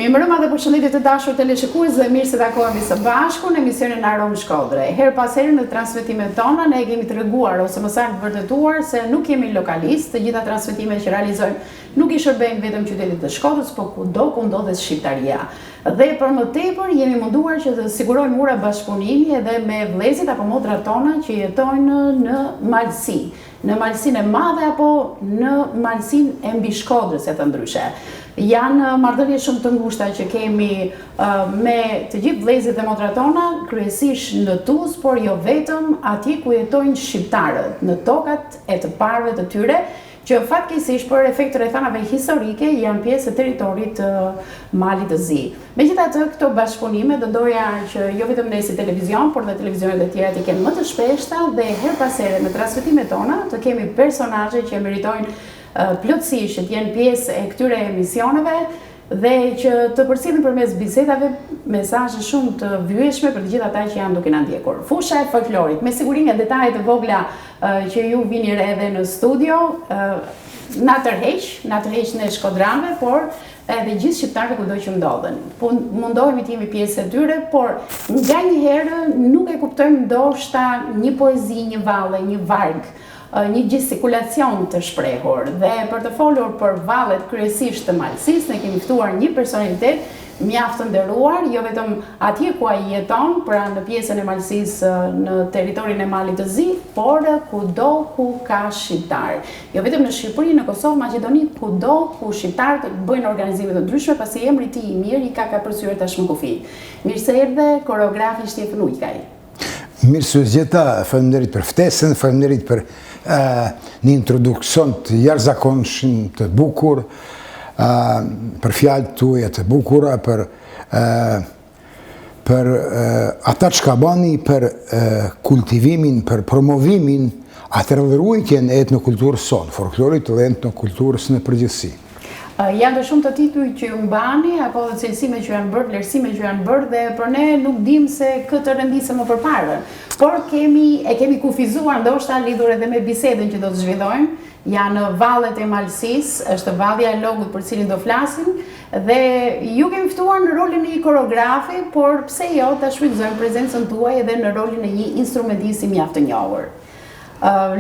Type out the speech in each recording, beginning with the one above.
Mirëmbrëma dhe përshëndetje të dashur teleshikues dhe mirë se takohemi së bashku në emisionin Aromë Shkodre. Her pas here në transmetimet tona ne kemi treguar ose më saktë vërtetuar se nuk jemi lokalistë, të gjitha transmetimet që realizojmë nuk I shërbejnë vetëm qytetit të Shkodrës, por kudo ku ndodhet shqiptaria. Dhe për më tepër jemi munduar që të sigurojmë ura bashkëpunimi edhe me vëllezërit apo motrat tona që jetojnë në malësi. Në malësinë e madhe apo në malësinë e mbi Shkodrës e të ndryshe. Janë marrëdhënie shumë të ngushta që kemi me të gjithë vëllezërit e motrat tona, kryesisht në Tuzë, por jo vetëm atje ku jetojnë shqiptarët, në tokat e të parëve të tyre, që fatkeqësisht për efekt rrethanave historike janë pjesë e territorit të Malit të Zi. Megjithatë, këto bashkëpunime do doja që jo vetëm ne si televizion, por dhe televizionet e tjera të kenë më të shpeshta dhe her pas here në transmetimet tona të kemi personazhe që meritojnë plotësisht që të jenë pjesë e këtyre emisioneve dhe që të përcjellin përmes bisedave mesazhe shumë të vyeshme për të gjithë ata që janë duke na ndjekur. Fusha e folklorit, me siguri nga detajet e vogla që ju vini re edhe në studio, na tërheq në shkodranëve, por edhe gjithë shqiptarëve kudo që ndodhen. Mundohemi të jemi pjesë e tyre, por nganjëherë nuk e kuptojmë ndoshta një poezi, një valle, një varg, një gestikulacion të shprehur. Dhe për të folur për vallet kryesisht të malësisë, ne kemi ftuar një personalitet mjaft të nderuar, jo vetëm atje ku ai jeton, pra në pjesën e malësisë në territorin e Malit të Zi, por kudo ku ka shqiptar. Jo vetëm në Shqipëri, në Kosovë, Maqedoni, kudo ku shqiptarët bëjnë organizime të ndryshme, pasi emri I tij I mirë I ka përcyer tashmë kufi. Mirë se erdhe koreografi Shtefan Ujkaj. Mirë se zgjeta, faleminderit për ftesën, faleminderit për një introduksion të jashtëzakonshëm të bukur, për fjalët tuaja të bukura, për ata që ka bani për kultivimin, për promovimin, atë rrëdhërujtjen e etnokulturës sonë, folklorit dhe etnokulturës në përgjithësi. Janë të shumë të tituj që ju mbani, apo dhe cilësime që janë bërë, vlerësime që janë bërë, dhe për ne nuk dim se këtë rëndisë më përpara. Por kemi kufizuar ndoshta lidhur edhe me bisedën që do të zhvillojmë. Janë vallet e malësisë, është vallja e logut për cilin do flasim, dhe ju kemi ftuar në rolin e një koreografi, por pse jo ta shfrytëzojmë prezencën tuaj edhe në rolin e një instrumentist I mjaft të njohur.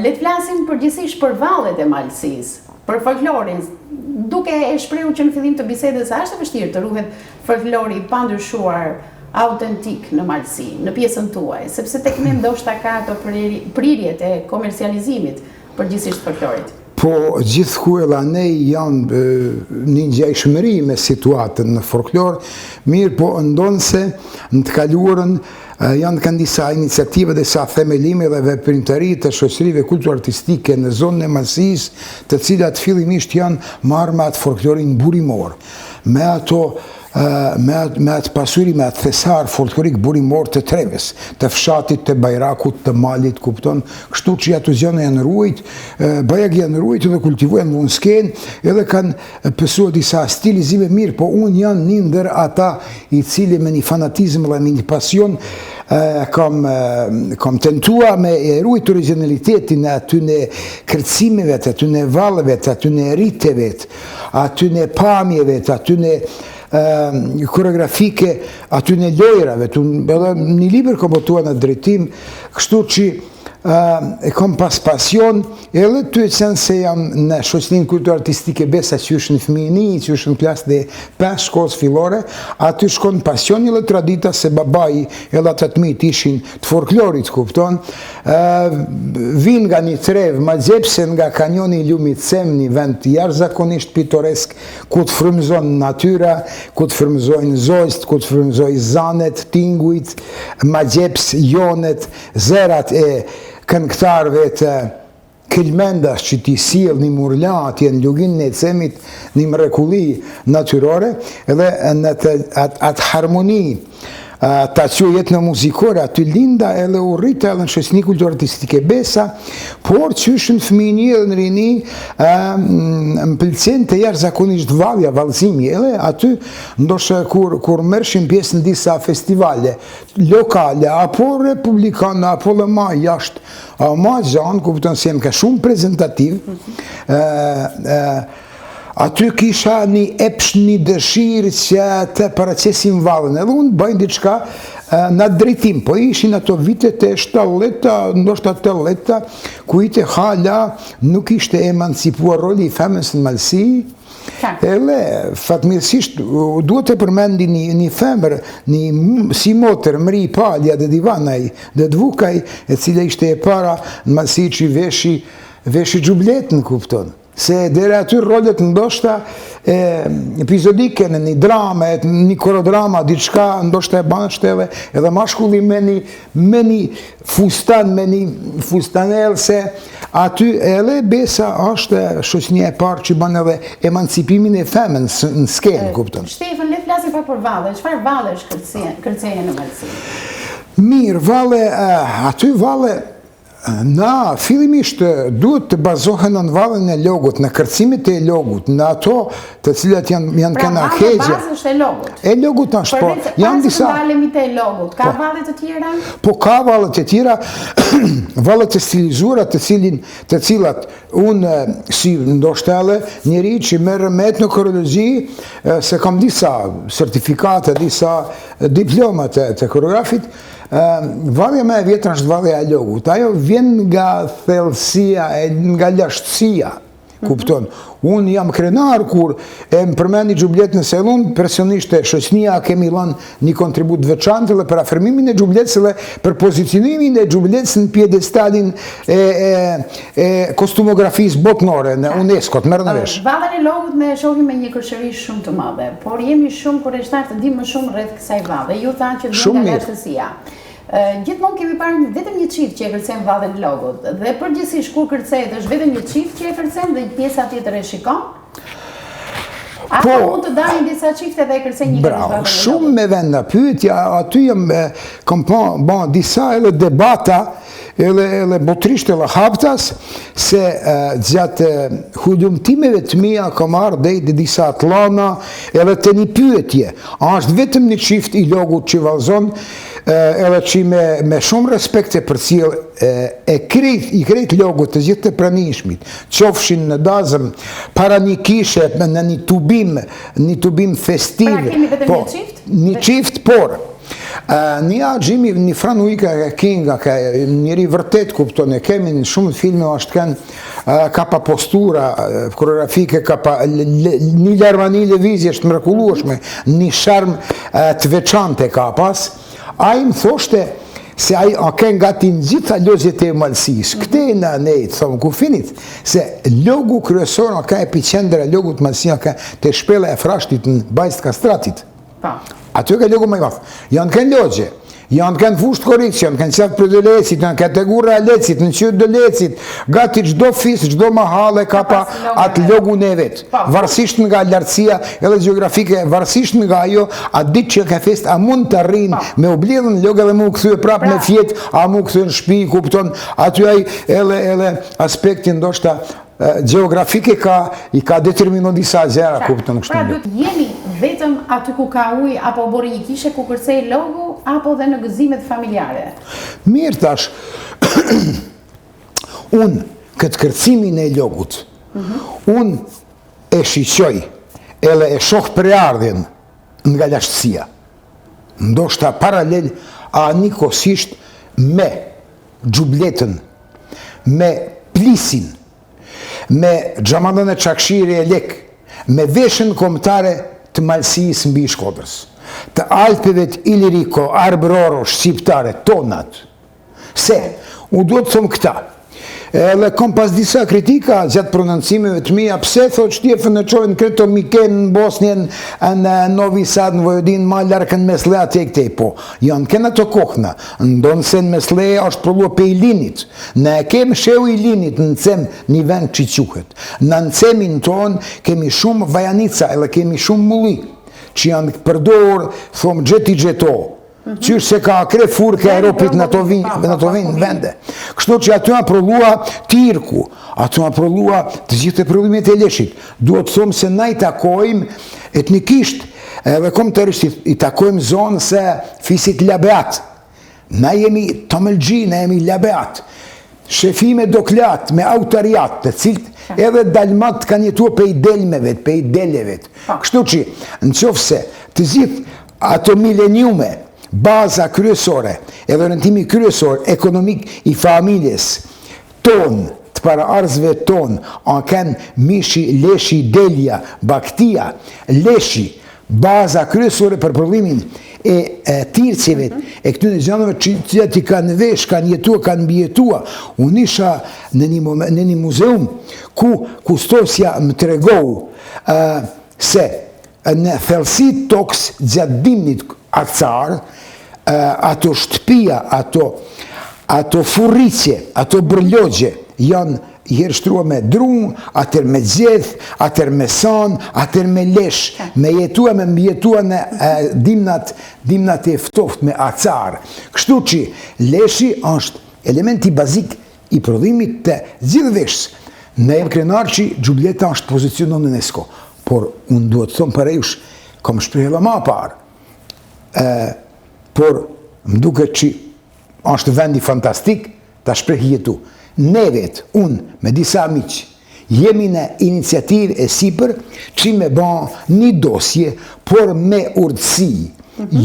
Le të flasim përgjithsisht për vallet e malësisë, për folklorin, duke e shprehur që në fillim të bisedës është e vështirë të ruhet folklori I pandryshuar, autentik në malësi, në pjesën tuaj, sepse tek ne ndoshta ka ato prirjet e komercializimit përgjithsisht folklorit. Po, gjithku e lanej janë një ngjajshmëri me situatën në folklor, mirë po ndonë se në të kaluarën janë kanë disa iniciativa dhe sa themelime dhe veprimtari të shoqërive kultur-artistike në zonën e malësisë, të cilat fillimisht janë marrë me atë folklorin burimor, me atë pasuri, me atë thesar folklorik burimor të Treves, të fshatit, të Bajrakut, të Malit, kupton, kështu që ato zone janë ruajt, bajag janë ruajt dhe kultivuar në vonsken, edhe kanë pësuar disa stilizime mirë, po unë janë një ndër ata I cili me një fanatizm dhe me një pasion kam tentua me e ruajt originalitetin e atyne kërcimeve, atyne valleve, atyne riteve, atyne pamjeve, atyne koreografike, atyne lojrave, edhe një libër kam botuar në drejtim, kështu që e kam pas pasion, edhe të qenë se jam në shoqërinë kultur-artistike Besa që është në fëmijëni, që është në klasë dhe 5 shkollës fillore, aty shkon pasioni edhe tradita se babai edhe ata të mit ishin të folklorit, kupton, vinë nga një trev, ma gjepse nga kanjoni Lumit Cem, një vend jashtëzakonisht pitoresk, ku të frymëzon natyra, ku të frymëzojnë zojst, ku të frymëzojnë zanet, tingujt, ma gjeps, jonet, zerat e këngëtarëve të Kilmendas që ti sjell një murla atje në lugin e Cemit, një mrekulli natyrore, edhe në atë harmoni ta qujet në muzikore, aty linda edhe u rrita edhe në shoqërinë kultur-artistike Besa, por që është në fëmijëni edhe në rini, më pëlqen të jashtëzakonisht vallëzimi, edhe aty ndoshta kur merrshim pjesë në disa festivale lokale, apo republikane, apo dhe ma jashtë, ma gjanë, kupton se jem ka shumë prezentativ, aty kisha një epsh, një dëshirë që të paracesim vallën, edhe unë bëjnë diçka në drejtim, po ishin ato vitet e 70-ta, ndoshta 80-ta, ku ite hala nuk ishte emancipuar roli i femës në malësi, edhe fatmirësisht duhet të përmendi një femër, si motër, Mri Palja dhe Divanaj dhe Dvukaj, e cila ishte e para në malësi që veshi gjubletën, kupton. Se dhere aty rolet ndoshta epizodike në një drama, një korodrama, diçka ndoshta e banshteve, edhe mashkulli me një fustan, me një fustanel, se aty edhe besa është shoqënia e parë që banë edhe emancipimin e femën në skenë, kupton. Shtefën, le flasim pak për valle, çfarë valle është kërceja në malësi? Mirë, valle, aty valle, na fillimisht duhet të bazohen në vallën e logut, në kërcimit e logut, në ato të cilat janë kanë hegje. Pra, vallë është e logut. E logut është, po, janë disa. Përveç vallet e logut, ka valle të tjera? Po, ka valle të tjera, valle të stilizuara, të cilat unë si ndoshta edhe njeri që merr me etnokoreologji, se kam disa certifikate, disa diplomat të koreografit. Vallja më e vjetër është vallja e logut. Ajo vjen nga thellësia, nga lashtësia, kupton. Unë jam krenar kur e më përmendi gjubletën se unë personisht e shoqënia kemi dhënë një kontribut veçantë dhe për afirmimin e gjubletës dhe për pozicionimin e gjubletës në pjedestalin e kostumografisë botnore në UNESCO, të merr në vesh. Vallën e logut ne shohim me një kërshëri shumë të madhe, por jemi shumë kurreshtar të dimë më shumë rreth kësaj valle. Ju thanë që vjen nga lashtësia. Gjithmonë kemi parë vetëm një çift që e kërcen vallën e logut, dhe përgjithsisht kur kërcehet është vetëm një çift që e kërcen dhe pjesa tjetër e shikon. Apo mund të dalin disa çifte dhe e kërcen një vallën e logut. Shumë me venda pyetja, aty kam bën disa edhe debata, edhe botrisht edhe haptas, se gjatë hulumtimeve të mia kam ardhur dhe disa atlana edhe të një pyetje. A është vetëm një çift i logut që vallëzon, edhe që me shumë respekt e përcjell i krejt logut të gjithë të pranishmit, qofshin në dazëm para një kishe në një tubim festiv. Pra kemi vetëm një çift? Një çift, por një Jimmy, një Franuika Kinga, njëri vërtet kupton, e kemi në shumë filme është kanë ka pa postura koreografike, ka pa një larvani lëvizje është mrekullueshme, një sharm të veçante ka pas. A i më thoshte se a kënë gati në gjitha logjet e malësis. Këte e në nejtë, thomë kufinit, se logu kryesor ka epicendra, logu të malësia ka të shpela e frashtit në bajst kastratit. Aty ka logu më i math. Janë kënë logje, janë kënë fusht korikës, janë kënë qëtë për dhe lecit, janë kategura e lecit, në qëtë dhe lecit, gati gjdo fis, gjdo mahale ka pa atë logu në vetë. Varsisht nga lartësia edhe geografike, varsisht nga ajo, atë ditë që ka fest, a mund të rrinë me oblidhën loga dhe mu këthu e prapë me fjetë, a mu këthu e në shpi, kupton, aty aj edhe aspektin ndoshta geografike i ka determinu disa gjera, kupton kështu. Pra duhet jemi vetëm aty ku ka ujë, apo bori një kishe ku kërcej logu, apo dhe në gëzimet familjare? Mirë tash, unë këtë kërcimin e logut, unë e shiqoj, edhe e shoh preardhjen nga lashtësia, ndoshta paralel a nikosisht me gjubletën, me plisin, me xhamandën e Çakshiri e lek, me veshën kombëtare të malësisë mbi Shkodrës, të Alpeve të Iliriko, Arbroro, shqiptare, tonat. Se, u duhet të thëmë këta. Edhe kom pas disa kritika gjatë prononcimeve të mija, pse thot Shtjefën në qojnë kreto Miken në Bosnjen, në Novi Sad, në Vojvodin, ma larkën Mesleja të e këtej, po. Janë kena të kohna, ndonë se në Mesleja është përlua pe i linit. Ne kemë sheu i linit në cem një vend që quhet. Në cemin tonë kemi shumë vajanica, edhe kemi shumë mulli, që janë përdorë, thomë gjeti gjeto. Qysh se ka kre furke e ropit në to vinë vende. Kështu që aty nga prolua Tirku, aty nga prolua të gjithë të prollimit e Leshit. Duhet të thomë se na i takojmë etnikisht, edhe kombëtarisht i takojmë zonë se fisit Labeat. Na jemi Tomëlgji, na jemi Labeat. shefime doklat me autoriat, të cilët edhe dalmat kanë jetuar pe i delmeve, pe i deleve. Kështu që, në qofë se të gjithë ato mileniume, baza kryesore, edhe rëntimi kryesor ekonomik i familjes tonë, të para arzve tonë, anë mishi, leshi, delja, baktia, leshi, baza kryesore për problemin e tirësive, e këtyne gjanëve që ti kanë vesh, kanë jetua, kanë bjetua. Unë isha në një muzeum ku kustosja më të regohu se në thellësi tokës gjatë dimnit akcar, ato shtëpia, ato furriqe, ato bërlogje janë herështrua me drum, atër me zjedh, atër me san, atër me lesh, me jetua në dimnat e ftoft me acar. Kështu që leshi është elementi bazik i prodhimit të gjithë veshës. Ne jem krenar që Gjubileta është pozicionon në UNESCO, por unë duhet të thonë përrejush, kom shprehela ma parë, por më duke që është vendi fantastik të shpreh jetu. Ne vetë, unë me disa miqë, jemi në iniciativë e sipër që me ba një dosje, por me urdësi,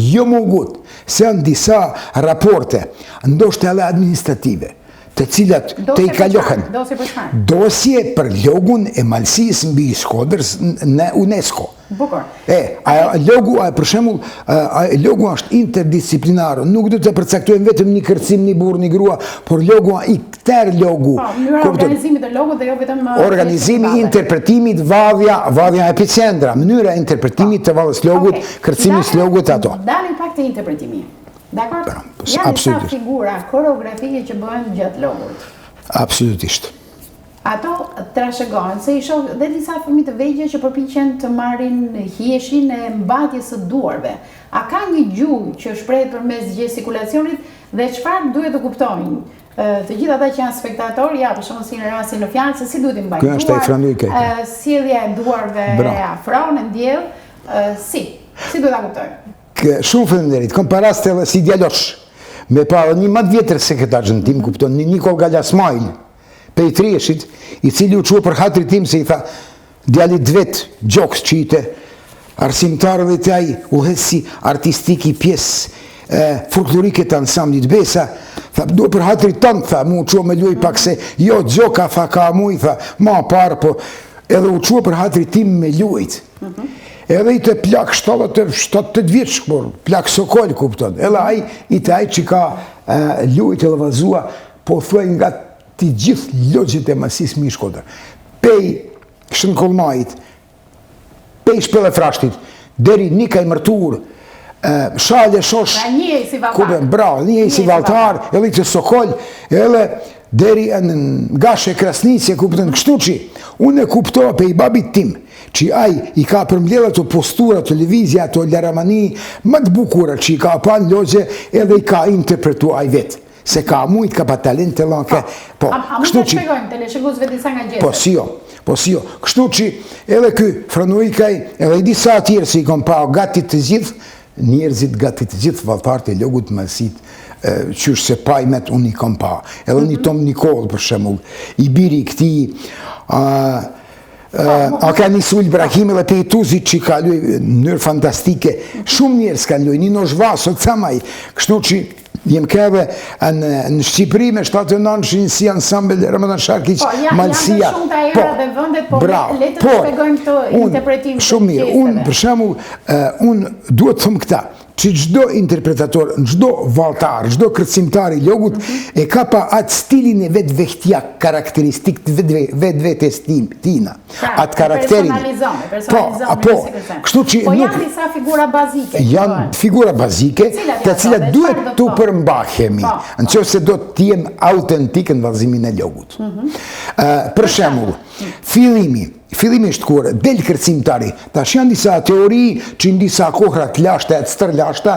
jo mungut, se janë disa raporte, ndoshtë edhe administrative, të cilat të i kalohen. Dosje për logun e malësis mbi Shkodrës në UNESCO. Bukur. Logu, për shembull, logu është interdisciplinar, nuk do të përcaktojmë vetëm një kërcim, një burr, një grua, por logu i këtër logu. Mënyra organizimit të logut dhe jo vetëm organizimi i interpretimit, vadhja epicendra, mënyra e interpretimit të vadhës logut, kërcimit logut ato. Dalim pak të interpretimi. Dakor? Janë disa figura koreografike që bëhen gjatë logut. Absolutisht. Ato trashëgojnë se i shoh dhe disa fëmijë të vegjël që përpiqen të marrin hieshin e mbatjes së duarve. A ka një gjuhë që shprehet përmes gestikulacionit dhe çfarë duhet të kuptojnë? Të gjithë ata që janë spektatorë, ja, për shembull si në rastin në fjalë, se si duhet të mbajnë sjellja e duarve e afron, e ndjell, si duhet ta kuptojnë? Shumë faleminderit, kom paraste edhe si djalosh, me parë një matë vjetër sekretarën tim, kupton, një Nikol Galasmajl, pe i Trieshit, i cili u qua për hatri tim se i tha, djalit vetë, gjoks që i të arsimtarëve të aj, u hesi artistiki pjesë folklorike të ansamblit Besa, tha, do për hatri tënë, tha, mu u qua me luj pak se, jo, gjoka, tha, ka mu, i tha, ma parë, po, edhe u qua për hatri tim me lujt. Edhe i të plak 7-8 vjeç, plak Sokol, kupton. Edhe aj, i të aj që ka lujt e lëvazua, po thuaj nga të gjithë logjet e masis mi Shkodër. Pej Shën Kolmajit, pej Shpele Frashtit, deri Nika i Mërtur, Shale Shosh, njëj si Valtar, edhe i të Sokol, edhe deri nga Shë Krasnice, kupton, kështu që, unë e kuptoha pe i babit tim, që aj i ka përmledha të postura, televizja, të laramani, më të bukura që i ka pan logje edhe i ka interpretu aj vetë. Se ka mujt, ka pa talent të lanke. A mund të shpegojmë të leshëguzve disa nga gjithë? Po si jo. Kështu që edhe ky Franuikaj, edhe i disa tjerë si i kom pa gati të gjithë, njerëzit gati të gjithë, valtarët e logut mësit, qysh se pajmet unë i kom pa. Edhe një Tom Nikol, për shemull, i biri këti, a ka një Sul Ibrahim edhe Pejtuzit që ka luj në mënyrë fantastike, shumë njerës ka luj, një Noshvaso, të samaj, kështu që jem keve në Shqipëri me 7-9 shinë si ansambel Ramadan Sharkic, Malsia. Po, janë shumë të era dhe vëndet, po letë të shpegojmë këto interpretim. Shumë mirë, unë për shemull, unë duhet thëmë këta, që gjdo interpretator, gjdo valtar, gjdo kërcimtar i logut, e ka pa atë stilin e vetë vehtja karakteristik të vetë vetes tina. Atë karakterin. Po janë disa figura bazike. Janë figura bazike, të cilat duhet të përmbahemi, në që se do të jem autentik në vallëzimin e logut. Për shemull, Fillimi është kur del kërcimtari, tash janë disa teori që në disa kohra të lashta e të stër lashta,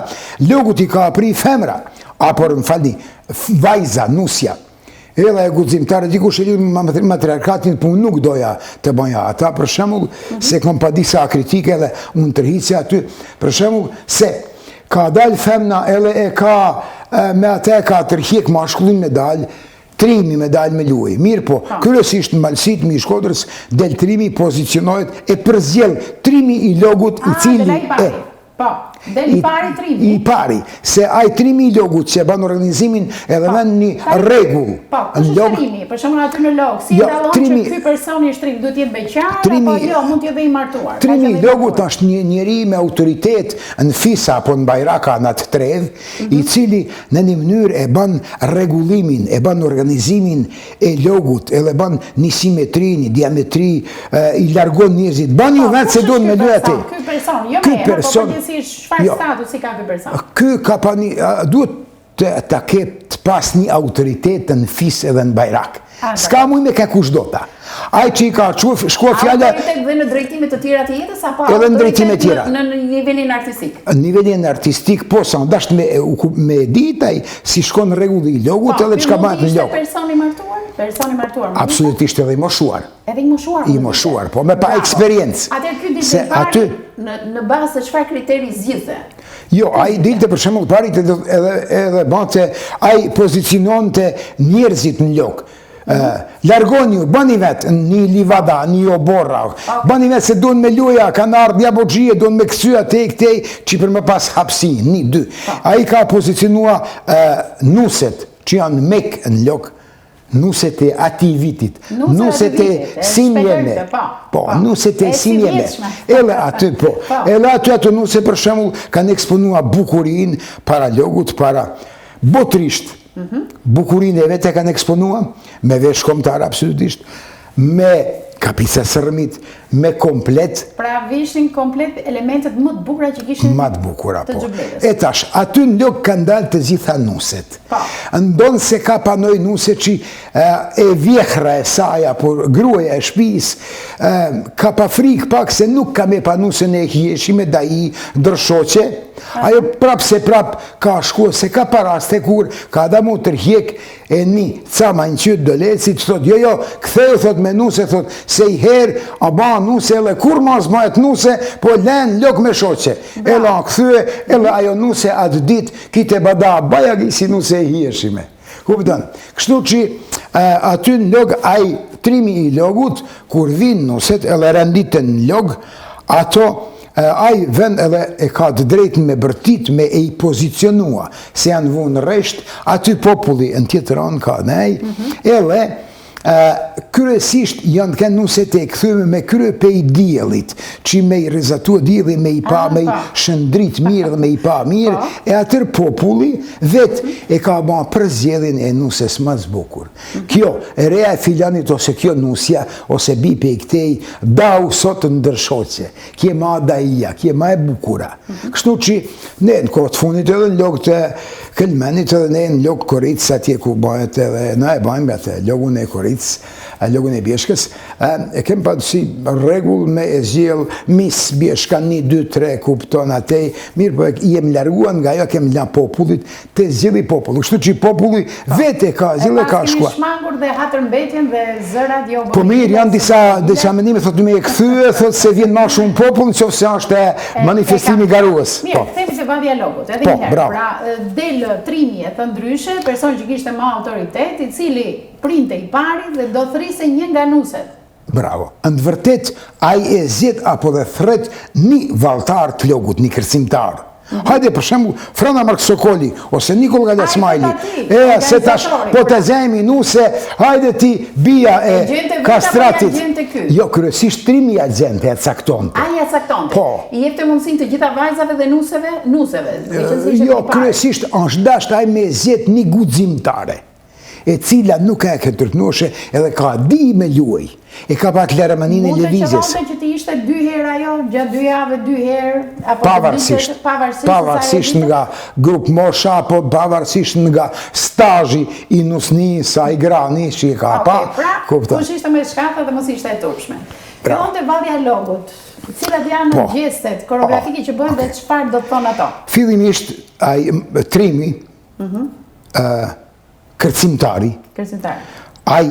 logut i ka apri femra, apor më falni, vajza, nusja. Edhe e guximtare, dikush e lidhë me matriarkatin, po unë nuk doja të bëja ata, për shembull, se kom pa disa kritike dhe unë tërhiqja aty, për shembull, se ka dal femna edhe e ka, me ate ka tërhjek mashkullin me dal, trimi me dalë me luaj. Mirë po, kryesisht në malësit mi Shkodrës, del trimi pozicionohet e përzjell trimi i logut i cili del i pari trimi. I pari, se ai trimi i logut që ban organizimin edhe me një rregull. Kështë trimi, për shumë aty në log, si ndalon që ky personi është trim, duhet jetë beqar, apo jo, mund të jetë i martuar. Trimi i logut është një njeri me autoritet në fisa apo në bajraka në të tredh, i cili në një mënyrë e ban rregullimin, e ban organizimin e logut, edhe ban një simetri, një diametri, i largon njerëzit, ban një vend se duhet me luajti. Ky person, jo me, apo përgjithsisht çfarë statusi ka ky person? Ky ka pa një, duhet të ketë pas një autoritet në fis edhe në bajrak. S'ka muj me ka kush do ta. Ai që i ka shkua fjalla... Autoritet dhe në drejtimet të tjera të jetës, apo edhe në drejtimet tjera. Në nivelin artistik? Në nivelin artistik, po, sa në dasht me ditaj si shkon në regulli i logut edhe që ka bajt në log. Personi martuar? Personi martuar? Absolutisht edhe i moshuar. Edhe i moshuar? I moshuar, po, me pa eksperiencë. Atër ky dilte në bazë të çfarë kriteri zgjidhte? Jo, ai dilte për shembull parit edhe bante, ai poziciononte njerëzit në log. Largoni ju, bani vetë një livada, një oborra, bani vetë se donë me luja, kanë ardhë një bogjie, donë me kësyja te i këtej, që për më pas hapsin, një, dy. A i ka pozicionua nuset, që janë mek në lok, nuset e ati vitit, nuset e simjeme, po, nuset e simjeme, ele aty, po, ele aty nuset për shemull, kanë eksponua bukurin para logut, para botrisht, bukurin e vete kanë eksponua, me vesh kombëtar absolutisht, me kapica sërmit, me komplet. Pra vishin komplet elementet më të bukura që kishin më të bukura, të po. xhubletës. E tash, aty në lok kanë dalë të gjitha nuset. Ndonë se ka panoj nuset që e vjehra e saja, por gruaja e shpis, ka pa frik pak se nuk ka me pa nusen e hjeshime da i dërshoqe, ajo prap se prap ka shku, se ka paraste kur ka da mu tërhjek e një cama në qytë dolecit, thot, jo, këthej, thot, me nuse, thot, se i herë, a ba nuse, ele kur mas majt nuse, po len lok me shoqe. Ele a këthyë, ele ajo nuse atë dit, kite bada, baja si nuse e hieshime. Kuptan? Kështu që aty në log, aj trimi i logut, kur vinë nuset, ele renditën në log, ato ai vend edhe e ka të drejtën me bërtit, me e i pozicionua, se janë vunë resht, aty populli në tjetër anë ka nej, edhe kryesisht janë të kanë nuset e këthyme me krye pe i djelit, që me i rezatua djeli, me i pa, me i shëndrit mirë dhe me i pa mirë, e atër populli vetë e ka ba për zjedhin e nuses ma zbukur. Kjo, e reja e filanit ose kjo nusja, ose bi pe i këtej, dau sot në dërshoqe, kje ma da ija, kje ma e bukura. Kështu që ne në kohët funit edhe në logë të këllmenit edhe ne në logë Koricës atje ku bajet edhe, na e bajmë atë, logun e Koricës, logun e Bjeshkës, e kem pa si regull me e zjel mis Bjeshka 1, 2, 3 kupton atej, mirë po jem larguan nga jo kem la popullit të zjeli popullit, kështu që populli vete ka zjeli ka shkua. E pas kemi shmangur dhe hatër mbetjen dhe zërat jo po mirë, janë disa menime, thot me e këthyë, thot se vjen ma shumë popull, që se është manifestimi garuës. Mirë, themi se va dialogut, edhe njëherë, pra del trimi e të ndryshe, person që kishte ma autoritet, i cili printe i pari dhe do thrise një nga nuset. Bravo. Në vërtet, ai e zjet apo dhe thret një valtar të logut, një kërcimtar. Hajde për shembu, Frana Marksokoli, ose Nikol Galasmajli, se tash, po të zemi nuse, hajde ti bia e kastratit. Jo, kryesisht trimi a gjente, e caktonte. A caktonte? Po. I jepte mundësin të gjitha vajzave dhe nuseve? Jo, kryesisht është dasht aj me zjet një gudzimtare, e cila nuk e këtërtnoshe edhe ka di me luaj, e ka pak lërëmanin e levizjes. Mund të qëronte që ti ishte 2 herë ajo, gjatë 2 jave, 2 herë, pavarësisht nga grup mosha, apo pavarësisht nga stazhi i nusnis, a i grani, që i ka pa. Pra, kush ishte me shkata dhe mos ishte e turpshme. Fillon të vadja logut, cilat janë gjestet, koreografike që bëhen dhe çfarë do të thonë ato? Fillimisht, trimi, kërcimtari, ai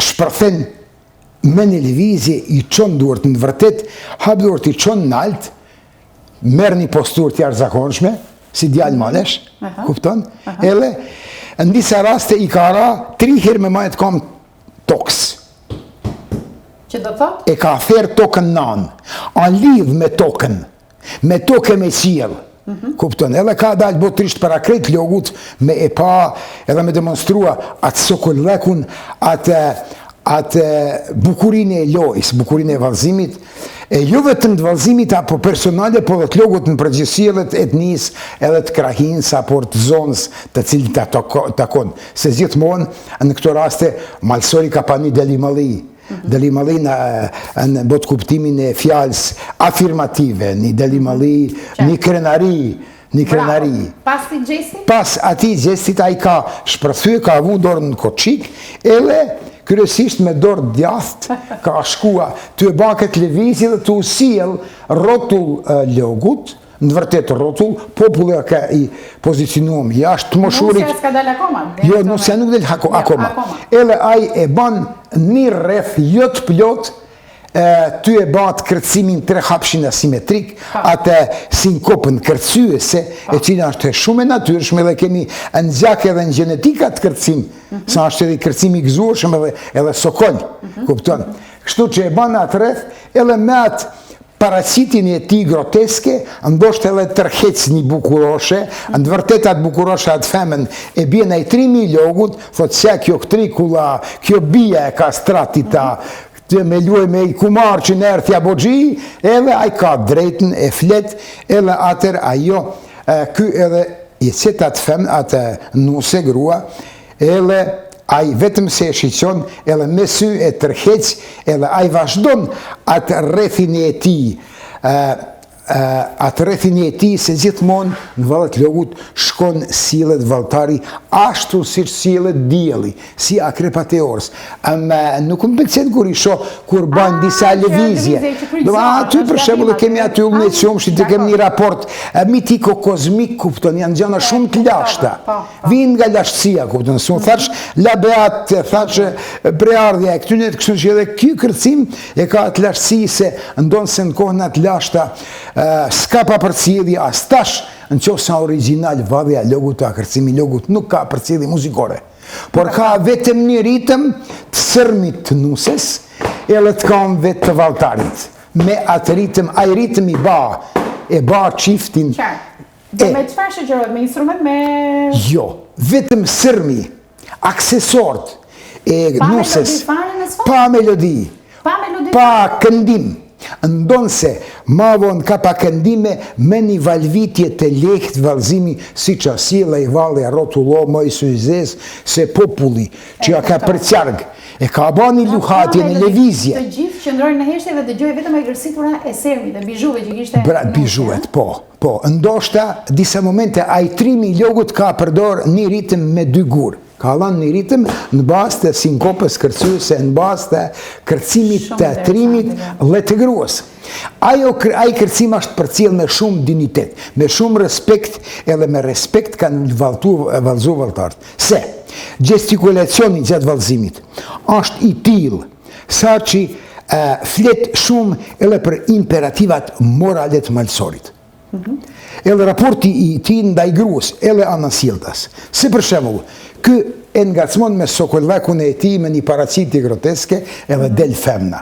shpërthen me një levizje i qonë duart në vërtet, hap duart i qonë në alt, merë një postur të jarë zakonshme, si djallë malesh, kupton, edhe në disa raste i ka ra 3 herë me majtë kam toks. Që do thot? E ka therë tokën nanë, a lidh me tokën me qiell. Kupton, edhe ka dalë botërisht para krejt logut me e pa, edhe me demonstrua atë sokollekun, atë bukurinë e lojës, bukurinë e vallëzimit, e jo vetëm të vallëzimit apo personale, po dhe të logut në përgjithësi edhe të etnisë, edhe të krahinës apo të zonës të cilit ta takon. Se gjithmonë në këto raste malsori ka pa një delimalli. Delimalli në botë kuptimin e fjalës afirmative, një delimalli, një krenari. Pas ti gjesti? Pas ati gjestit a i ka shpërthy, ka avu dorë në koqik, edhe kryesisht me dorë djathtë ka shkua të e baket levizje dhe të usiel rotull logut, në vërtet rotull, populli ka i pozicionuam jashtë të moshurit. Nusja s'ka dalë akoma? Jo, nusja nuk del akoma. Ele aj e ban një rreth jot plot, ty e bat kërcimin 3 hapshin asimetrik, atë sinkopën kërcyese, e cila është shumë e natyrshme dhe kemi në gjak edhe në genetikat kërcim, sa është edhe kërcimi gëzueshëm edhe sokoll, kupton. Kështu që e ban atë rreth, edhe me atë paracitin e ti groteske, ndoshtë edhe tërhec një bukuroshe, në vërtet atë bukuroshe atë femen e bje në i 3.000 logut, thot se kjo këtrikula, kjo bia e ka stratita, me luaj me i kumar që në erthja bogji, edhe a i ka drejten e flet, edhe atër ajo, ky edhe i cet atë femen, atë nuse grua, edhe a i vetëm se e shqyqon, edhe me sy e tërhec, edhe a i vazhdon atë rrethin e ti, se gjithmonë në valët logut shkon sillet valtari ashtu si sillet dielli, si akrepat e orës. Nuk më pëlqen kur i shoh kur bajnë disa lëvizje. Aty për shembull kemi aty ullën e qumshit, kemi një raport mitiko-kozmik, kupton, janë gjëra shumë të lashta. Vinë nga lashtësia, kupton, s'u thash labeat, thash preardhja e këtyre, kështu që edhe ky kërcim e ka atë lashtësi se ndonë se në kohën atë lashta s'ka pa përcjellje as tash, në qoftë sa original vadhja logut, kërcimi logut nuk ka përcjellje muzikore, por ka vetëm një ritëm të sërmit të nuses, edhe të kam vetë të valtarit. Me atë ritëm, ai ritëm i ba qiftin. Dhe me çfarë shoqërohet? Me instrument, me... Jo, vetëm sërmi, aksesort e nuses, pa melodi, pa këndim. Ndonë se ma vonë ka pa këndime me një valvitje të lehtë valzimi si që asila i valja rotullo më i sujzes se populli që ja ka përqarg e ka ba një luhatje në levizje. Të gjithë që ndrojnë në heshte dhe të gjoj vetëm e gërsitura e sermi dhe bijuve që kishte... Bijuvet, po. Ndoshta, disa momente, a i 3.000 logut ka përdor një ritëm me 2 gurë. Ka lanë një ritëm në bazë të sinkopës kërcyese, në bazë të kërcimit të trimit letëgruës. Ai kërcim është përcjell me shumë dignitet, me shumë respekt, edhe me respekt kanë valzu valtarët. Se, gestikulacioni gjatë valzimit është i tillë, sa që flet shumë edhe për imperativat moralet malsorit. Edhe raporti i ti ndaj gruas, edhe anasjelltas. Se për shembull, ky e ngacmon me sokollekun e ti me një paraciti groteske edhe del femna.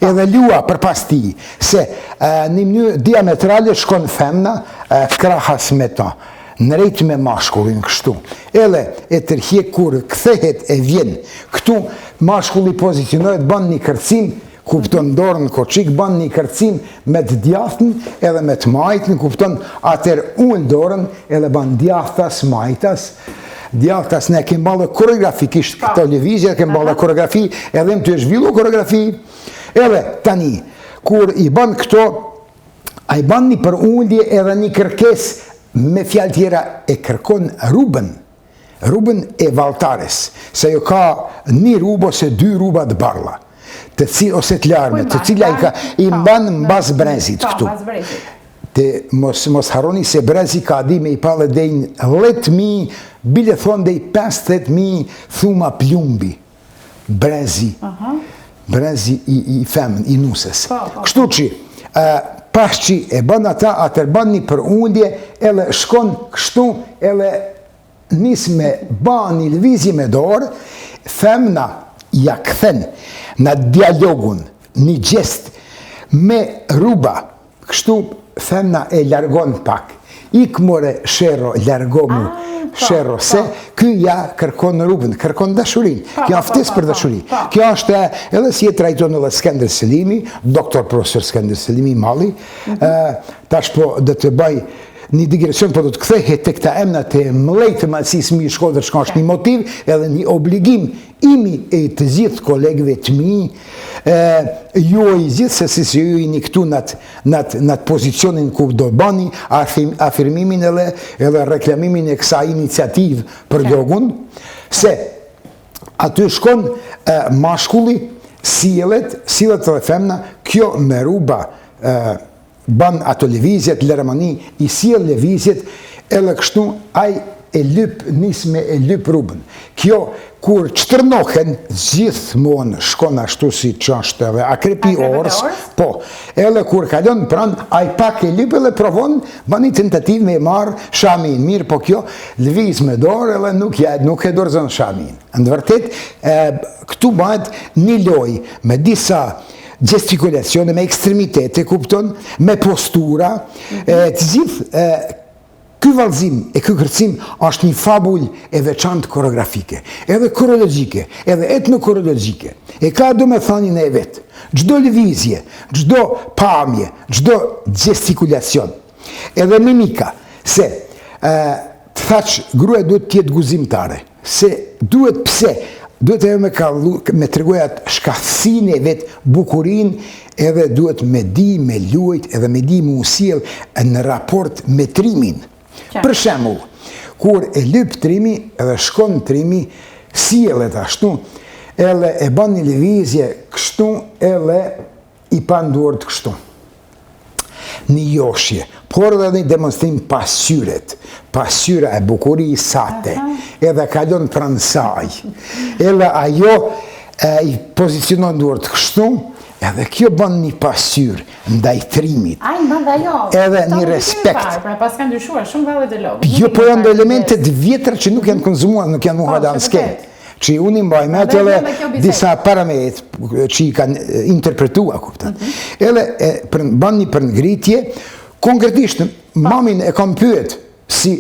Edhe lua për pas ti, se një mënyrë diametrale shkon femna krahas me ta, në rejt me mashkullin kështu. Edhe e tërhje kur kthehet e vjen, këtu mashkulli pozicionohet, ban një kërcim, kupton dorën në koqik, ban një kërcim me të djathtën edhe me të majtën, kupton atër ullë dorën edhe ban djathtas, majtas, djathtas ne kemë ballë koreografikisht këto lëvizje, kemë ballë koreografi, edhe më të zhvillu koreografi, edhe tani, kur i ban këto, a i ban një për ullje edhe një kërkes me fjalë tjera e kërkon rubën e valtares, se jo ka një rubë ose 2 ruba të barla, ose të larme, të cila i mban në bas brezit këtu. Mos haroni se brezi ka di me i pale dejnë 10.000, bile thonë dej 50.000 thuma plumbi. Brezi i femën, i nuses. Kështu që, pas që e ban ata, atër ban një për undje, edhe shkon kështu, edhe nis me ba një lëvizje me dorë, femna ja kthen në dialogun, një gjest me rruba, kështu femna e largon pak. Ik more shero, largo mu shero, se ky ja kërkon rrugën, kërkon dashurin. Kjo ftes për dashuri. Kjo është edhe si e trajton edhe Skënder Selimi, doktor profesor Skënder Selimi Malli, tash po dhe të baj një digresion, po do të kthehet tek këta emna të mëlej të Malësisë Mbi Shkodër, çka është një motiv edhe një obligim imi e të gjithë kolegëve të mi, ju i gjithë se si ju jeni këtu në pozicionin ku do bani afirmimin edhe reklamimin e kësaj iniciativë për Dogun, se aty shkon mashkulli, sillet edhe femna, kjo me rruba ban ato lëvizjet, lëramani, i sjell lëvizjet, edhe kështu aj e lyp, nis me e lyp rrugën. Kjo, kur çtërnohen, gjithmonë shkon ashtu si që është edhe akrepi orës, po, edhe kur kalon pran, aj pak e lyp edhe provon, bani tentativ me marë shamin, mirë, po kjo lëviz me dorë edhe nuk e dorëzon shamin. Në vërtet, këtu bëhet një loj me disa gestikulacione, me ekstremitete, kupton, me postura, të gjithë, ky vallëzim e ky kërcim është një fabull e veçantë koreografike, edhe koreologjike, edhe etnokoreologjike. E ka domethënien e vet. Çdo lëvizje, çdo pamje, çdo gestikulacion, edhe mimika, se të thaç gruaja duhet të jetë guzimtare, se duhet pse duhet e me tregojat shkathësin e vetë, bukurin, edhe duhet me di, me luajt, edhe me di mu sjell në raport me trimin. Për shembull, kur e lyp trimi, edhe shkon trimi, sjellet ashtu, edhe e ban një lëvizje kështu, edhe i pan duart kështu. Një joshje, por edhe një demonstrim pasyra e bukuri i sate, edhe kalon pranë saj, edhe ajo i pozicionon duart kështu, edhe kjo bën një pasyr ndaj trimit. Edhe një respekt. Pra pas ka ndryshuar shumë valle të logë. Jo, po janë elementet vjetra që nuk janë konzumuar, nuk janë muha në skenë. Që unë i mbaj me atë edhe disa parametre që i kanë interpretua, kuptat. Edhe ban një përngritje, konkretisht mamin e kam pyet si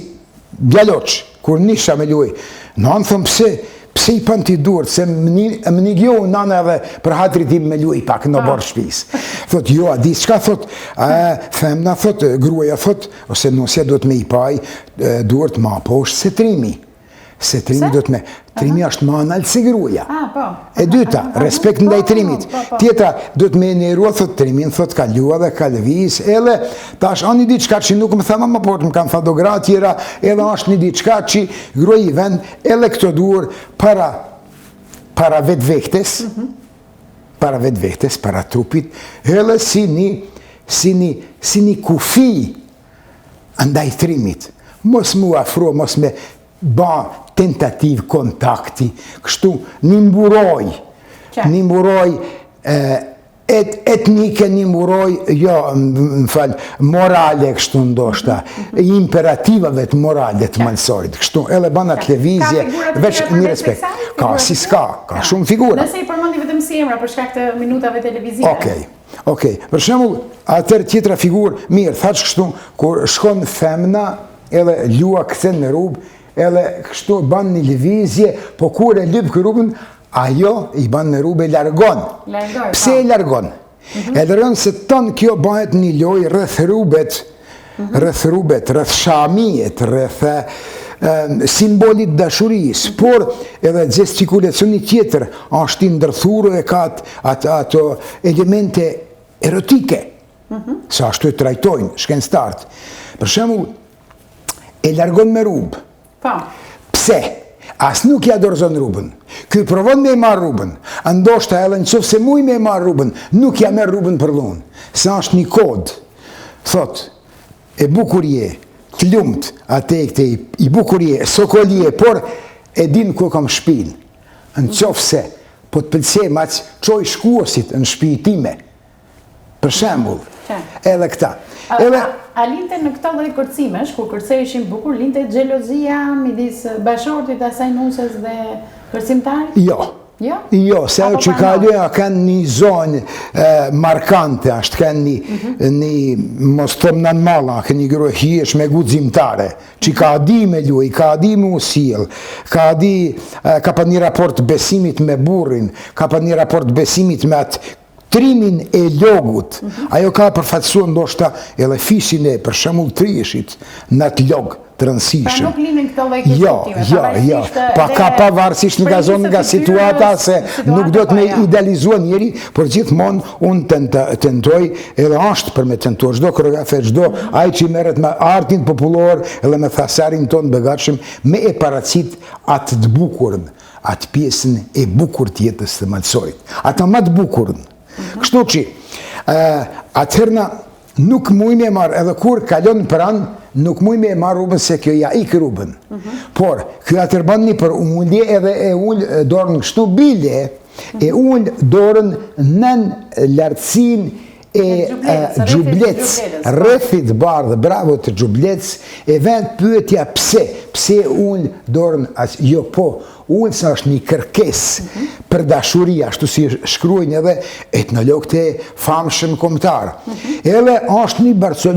djaloq, kur nisha me luaj, nanë thëmë pse i pan t'i duart, se më një gjohë nana edhe për hatri tim me luaj pak në borë shpis. Thot, jo, a di qka thot, femna thot, gruaja thot, ose nusja do të me i paj duart ma poshtë se trimi. Se trimi do të me... Trimi është ma analë se gruaja. E dyta, respekt ndaj trimit. Tjetra, do të me enerua, thot trimin, thot ka lua dhe ka lëviz, edhe tash anë një diçka që nuk më thama ma por, më kanë tha do gra tjera, edhe është një diçka që gruaj i ven, edhe këto duar para vetë vektes, para trupit, edhe si një kufi ndaj trimit. Mos mu afro, mos me ba tentativ kontakti, kështu një mburoj etnike, një mburoj, jo, më falë, morale kështu ndoshta, imperativave të morale të malësorit, kështu, edhe banat levizje, veç një respekt. Ka, si s'ka, ka shumë figura. Nëse i përmëndi vetëm si emra për shkak të minutave televizive. Okej, për shembull, atër tjetra figur, mirë, thaq kështu, kur shkon femna, edhe lua këthen në rrugë, edhe kështu ban një lëvizje, po kur e lyp kërrugën, ajo i ban në rrugë e largon. Pse e largon? E largon se tonë kjo bëhet një loj rreth rrubet, rreth shamijet, rreth simbolit dashuris, por edhe gestikulacioni tjetër është i ndërthurë e ka ato elemente erotike, sa ashtu e trajtojnë, shkencëtarët. Për shembull, e largon me rrugë. Pse? As nuk ja dorëzon rrugën. Ky provon me marr rrugën. Ndoshta edhe nëse muj me marr rrugën, nuk ja merr rrugën për dhunë. Se është një kod. Thot, e bukurie, të lumt, atë i bukurie, sokolie, por e din ku kam shpinë. Nëse po të pëlqej maç çoj shkuosit në shtëpi time. Për shembull, Edhe këta. A linte në këto lloj kërcimesh, kur kërceheshin bukur, linte xhelozia midis bashortit, asaj nuses dhe kërcimtarit? Jo, se ajo që ka dy kanë një zonë markante, ashtë kanë një mos thëmë në malla, kanë një grë hiesh me guximtare, që ka di me luaj, ka di me usil, ka pa një raport besimit me burrin, ka pa një raport besimit me atë trimin e logut. Ajo ka përfatësuar ndoshta edhe fisin e për shembull trishit në atë log të rëndësishëm. Pra nuk linin këto lloj kërcimtime. Jo. Pa ka pavarësisht nga zonë, nga situata, se nuk do të me idealizua njeri, por gjithmonë unë tentoj, edhe ashtë për me tentuar, çdo koreografe, çdo ai që merret me artin popullor, edhe me thasarin tonë begatshëm, me e paracit atë të bukurën, atë pjesën e bukur të jetës të malësorit. Ata më të bukurën. Kështu që, atëherna nuk mujme e marë, edhe kur kalon pranë, nuk mujme e marë rrubën se kjo ja ikë rrubën. Por, kjo atërban një për ullje edhe e ullë dorën kështu bile, e ullë dorën nën lartësin e Gjublec, rrethit bardhë, bravo të Gjublec, e vend pyetja pse ullë dorën, jo po, ullë sa është një kërkes për dashuria, ashtu si shkruajnë edhe etnologët e famshëm kombëtar. Edhe është një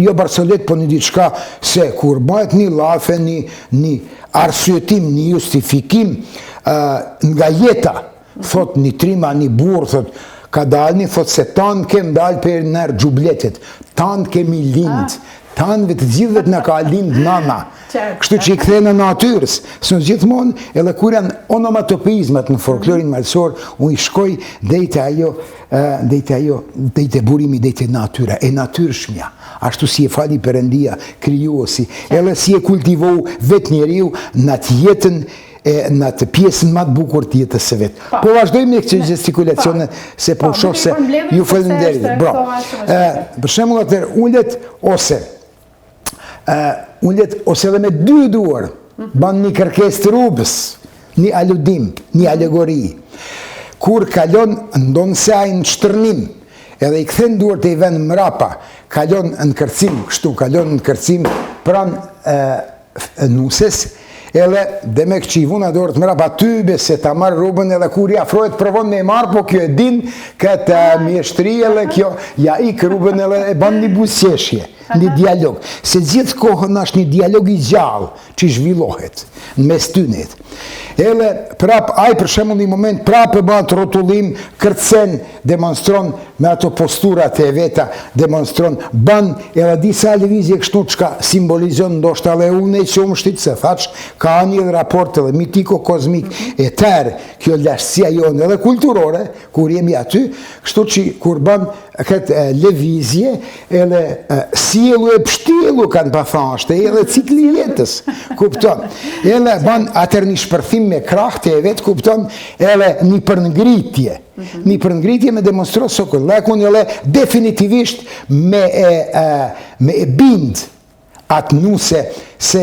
jo barcolet, po një diçka se kur bëhet një lafe, një arsyetim, një justifikim nga jeta, thot një trima, një burë, thot, ka dalni, thot se tanë kem dalë për nërë Gjubletit, tanë kemi lindë, tanëve të gjithëve të në ka lindë nana. Kështu që i këthej në natyrës, së në gjithmonë, edhe kur janë onomatopizmet në folklorin malësor, unë i shkoj dhejtë ajo, dhejtë burimi, dhejtë natyra, e natyrshmja, ashtu si e fali Perëndia, krijuesi, edhe si e kultivohu vetë njeriu në atë jetën, në atë pjesën më të bukur të jetës së vetë. Po vazhdojmë me këtë gestikulacione, se po shoh se ju falenderoj. Për shembull atë ullet ose edhe me dy duar, ban një kërkesë të rrugës, një aludim, një alegori. Kur kalon ndonë se ai në shtërnim, edhe i kthen duart e i vend mrapa, kalon në kërcim, kështu kalon në kërcim pranë nuses, edhe dhe me këqi vuna dorët mrapa tybe se ta marrë rrugën edhe kur i afrohet provon me marrë, po kjo e din këtë mjeshtri edhe kjo ja ikë rrugën edhe e ban një busjeshje, një dialog. Se gjithë kohën është një dialog i gjallë që zhvillohet në mes tynet. Edhe prap, aj për shembull një moment, prap e ban të rotullim, kërcen, demonstron me ato posturat e veta, demonstron, ban edhe disa lëvizje kështu që simbolizon ndoshta edhe unë e qumshtit, se thaq, ka një raport edhe mitiko-kozmik e tërë kjo lashtësia jonë edhe kulturore, kur jemi aty, kështu që kur ban këtë lëvizje, edhe sjelu e pështilu kanë pa thashtë, edhe cikli jetës, kupton. Edhe ban atër një shpërthim me krahte e vetë, kupton, edhe një përngritje. Një përngritje me demonstro sokën, lekun edhe definitivisht me e bind atë nuse se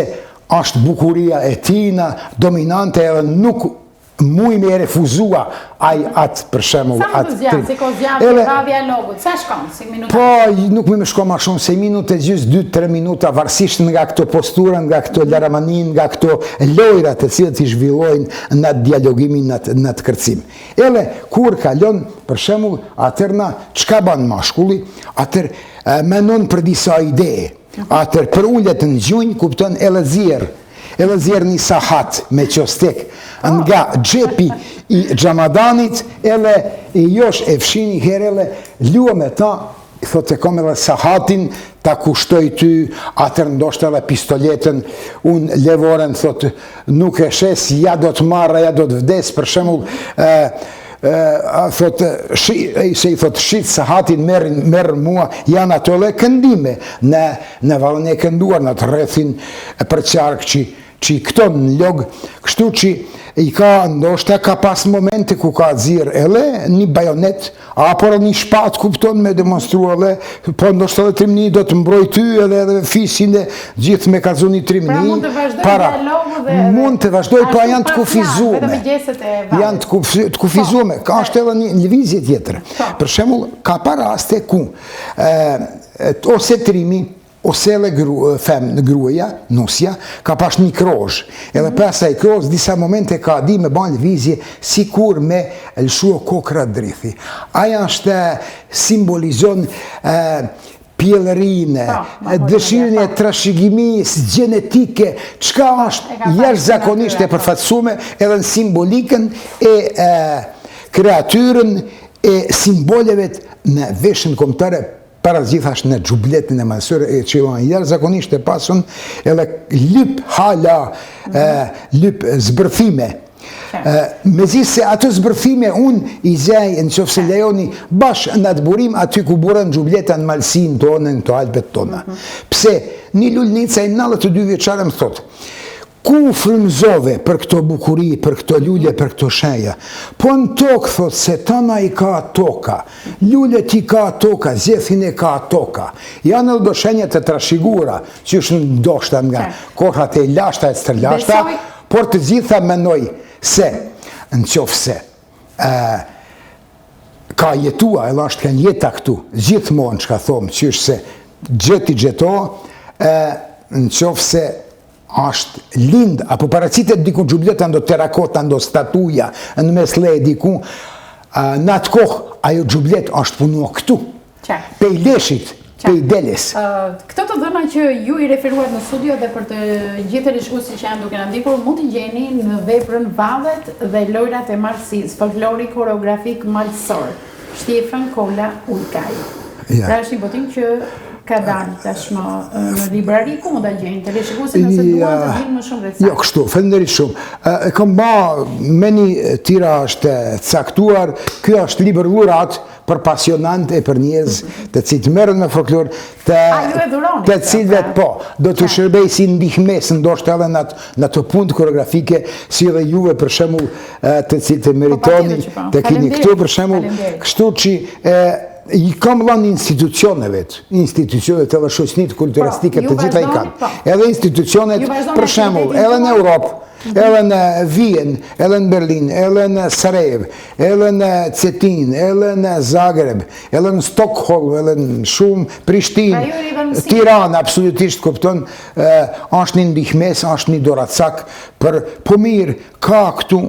është bukuria e tina, dominante edhe nuk muj me e refuzua atë për shemull. Sa më zjanë, si ko zjanë të ravja logut, sa shkon, si minuta? Po, nuk me shko ma shumë, se minute gjysë 2-3 minuta, varsisht nga këto postura, nga këto laramanin, nga këto lojrat të cilët i zhvillojnë në dialogimin, në të kërcim. Ele, kur kalon, për shemull, atërna, qka banë mashkulli, atër menon për disa ideje, atër për ullet në gjunjë, kupton edhe zjerë një sahat me qostek nga gjepi i Gjamadanit, edhe i josh e fshini herë, edhe lua me ta, thot e kom edhe sahatin, ta kushtoj ty, atër ndoshtë edhe pistoletën, unë levoren, thot, nuk e shes, ja do të marra, ja do të vdes, për shemull, se i thot shit sahatin merë mua, janë ato le këndime në valën e kënduar, në të rrethin për qarkë që i këton në logë, kështu që i ka ndoshta ka pas momente ku ka zirë edhe një bajonet, apo një shpat kupton me demonstru edhe, po ndoshta dhe trimni do të mbroj ty edhe fisin dhe gjithë me kalzu një trimni. Pra mund të vazhdoj dialogu dhe... Mund të vazhdoj, po janë të kufizume. Janë të kufizume, ka është edhe një lëvizje tjetër. Për shembull, ka pa raste ku ose trimi, ose edhe fem në gruaja, nusja, ka pash një krozh. Edhe pasaj krozh, disa momente ka di me ban lëvizje, si kur me lëshua kokra drithi. Aja është simbolizon pjellërine, dëshirën e trashëgimisë gjenetike, qka është jashtëzakonisht e përfatësume edhe në simbolikën e kreatyrën e simboleve në veshën kombëtare, para gjithash në gjubletin e mësërë e që janë jashtëzakonisht e pasun edhe lyp hala, lyp zbërthime. Mezi se atë zbërthime unë i zej në qofë se lejoni bash në atë burim aty ku burën gjubleta në malsin tonë, në të albet tona. Pse një lullnica i 92 vjeqare më thotë, ku frymzove për këto bukuri, për këto lullje, për këto shenja, po në tokë thotë se tana i ka toka, lullet i ka toka, zjethin e ka toka. Janë edhe do shenjët të trashigura, që është ndoshta nga kohrat e lashta e stërlashta, por të gjitha menoj se, në qofë se, ka jetua, e lasht kanë jeta këtu, gjithmonë që ka thomë, që është se gjeti gjeto, në qofë se është lind, apo paracitet diku gjubleta ndo terakota, ndo statuja, në mesle e diku, në atë kohë, ajo gjublet është punua këtu, pej leshit, pej deles. Këto të dhëna që ju i referuat në studio dhe për të gjithë rishkusi që janë duke në ndikur, mund të gjeni në veprën Vallet dhe lojrat e marsis, folklori koreografik malsor, Shtjefan Kolla Ulkaj. Pra është një botim që ka dalë tashmë në librari, ku mund të gjeni të rishkusi nëse duan të dinë më shumë rreth. Jo, kështu, faleminderit shumë. Kam ba me një tira është caktuar, kjo është libër dhurat për pasionant e për njerëz të cilët merren me folklor, të cilët po, do të shërbej si ndihmes ndoshta edhe në ato punë koreografike, si edhe juve për shembull të cilët e meritoni të keni këtu për shembull, kështu që i kam lanë institucionet edhe shoqënit kulturistike të gjitha i kanë. Edhe institucionet, për shembull, edhe në Europë, edhe në Vijen, edhe në Berlin, edhe në Sarajevo, edhe në Cetin, edhe në Zagreb, edhe në Stockholm, edhe në shumë Prishtinë, Tiranë, absolutisht kupton, është një ndihmes, është një doracak për po mirë, ka këtu,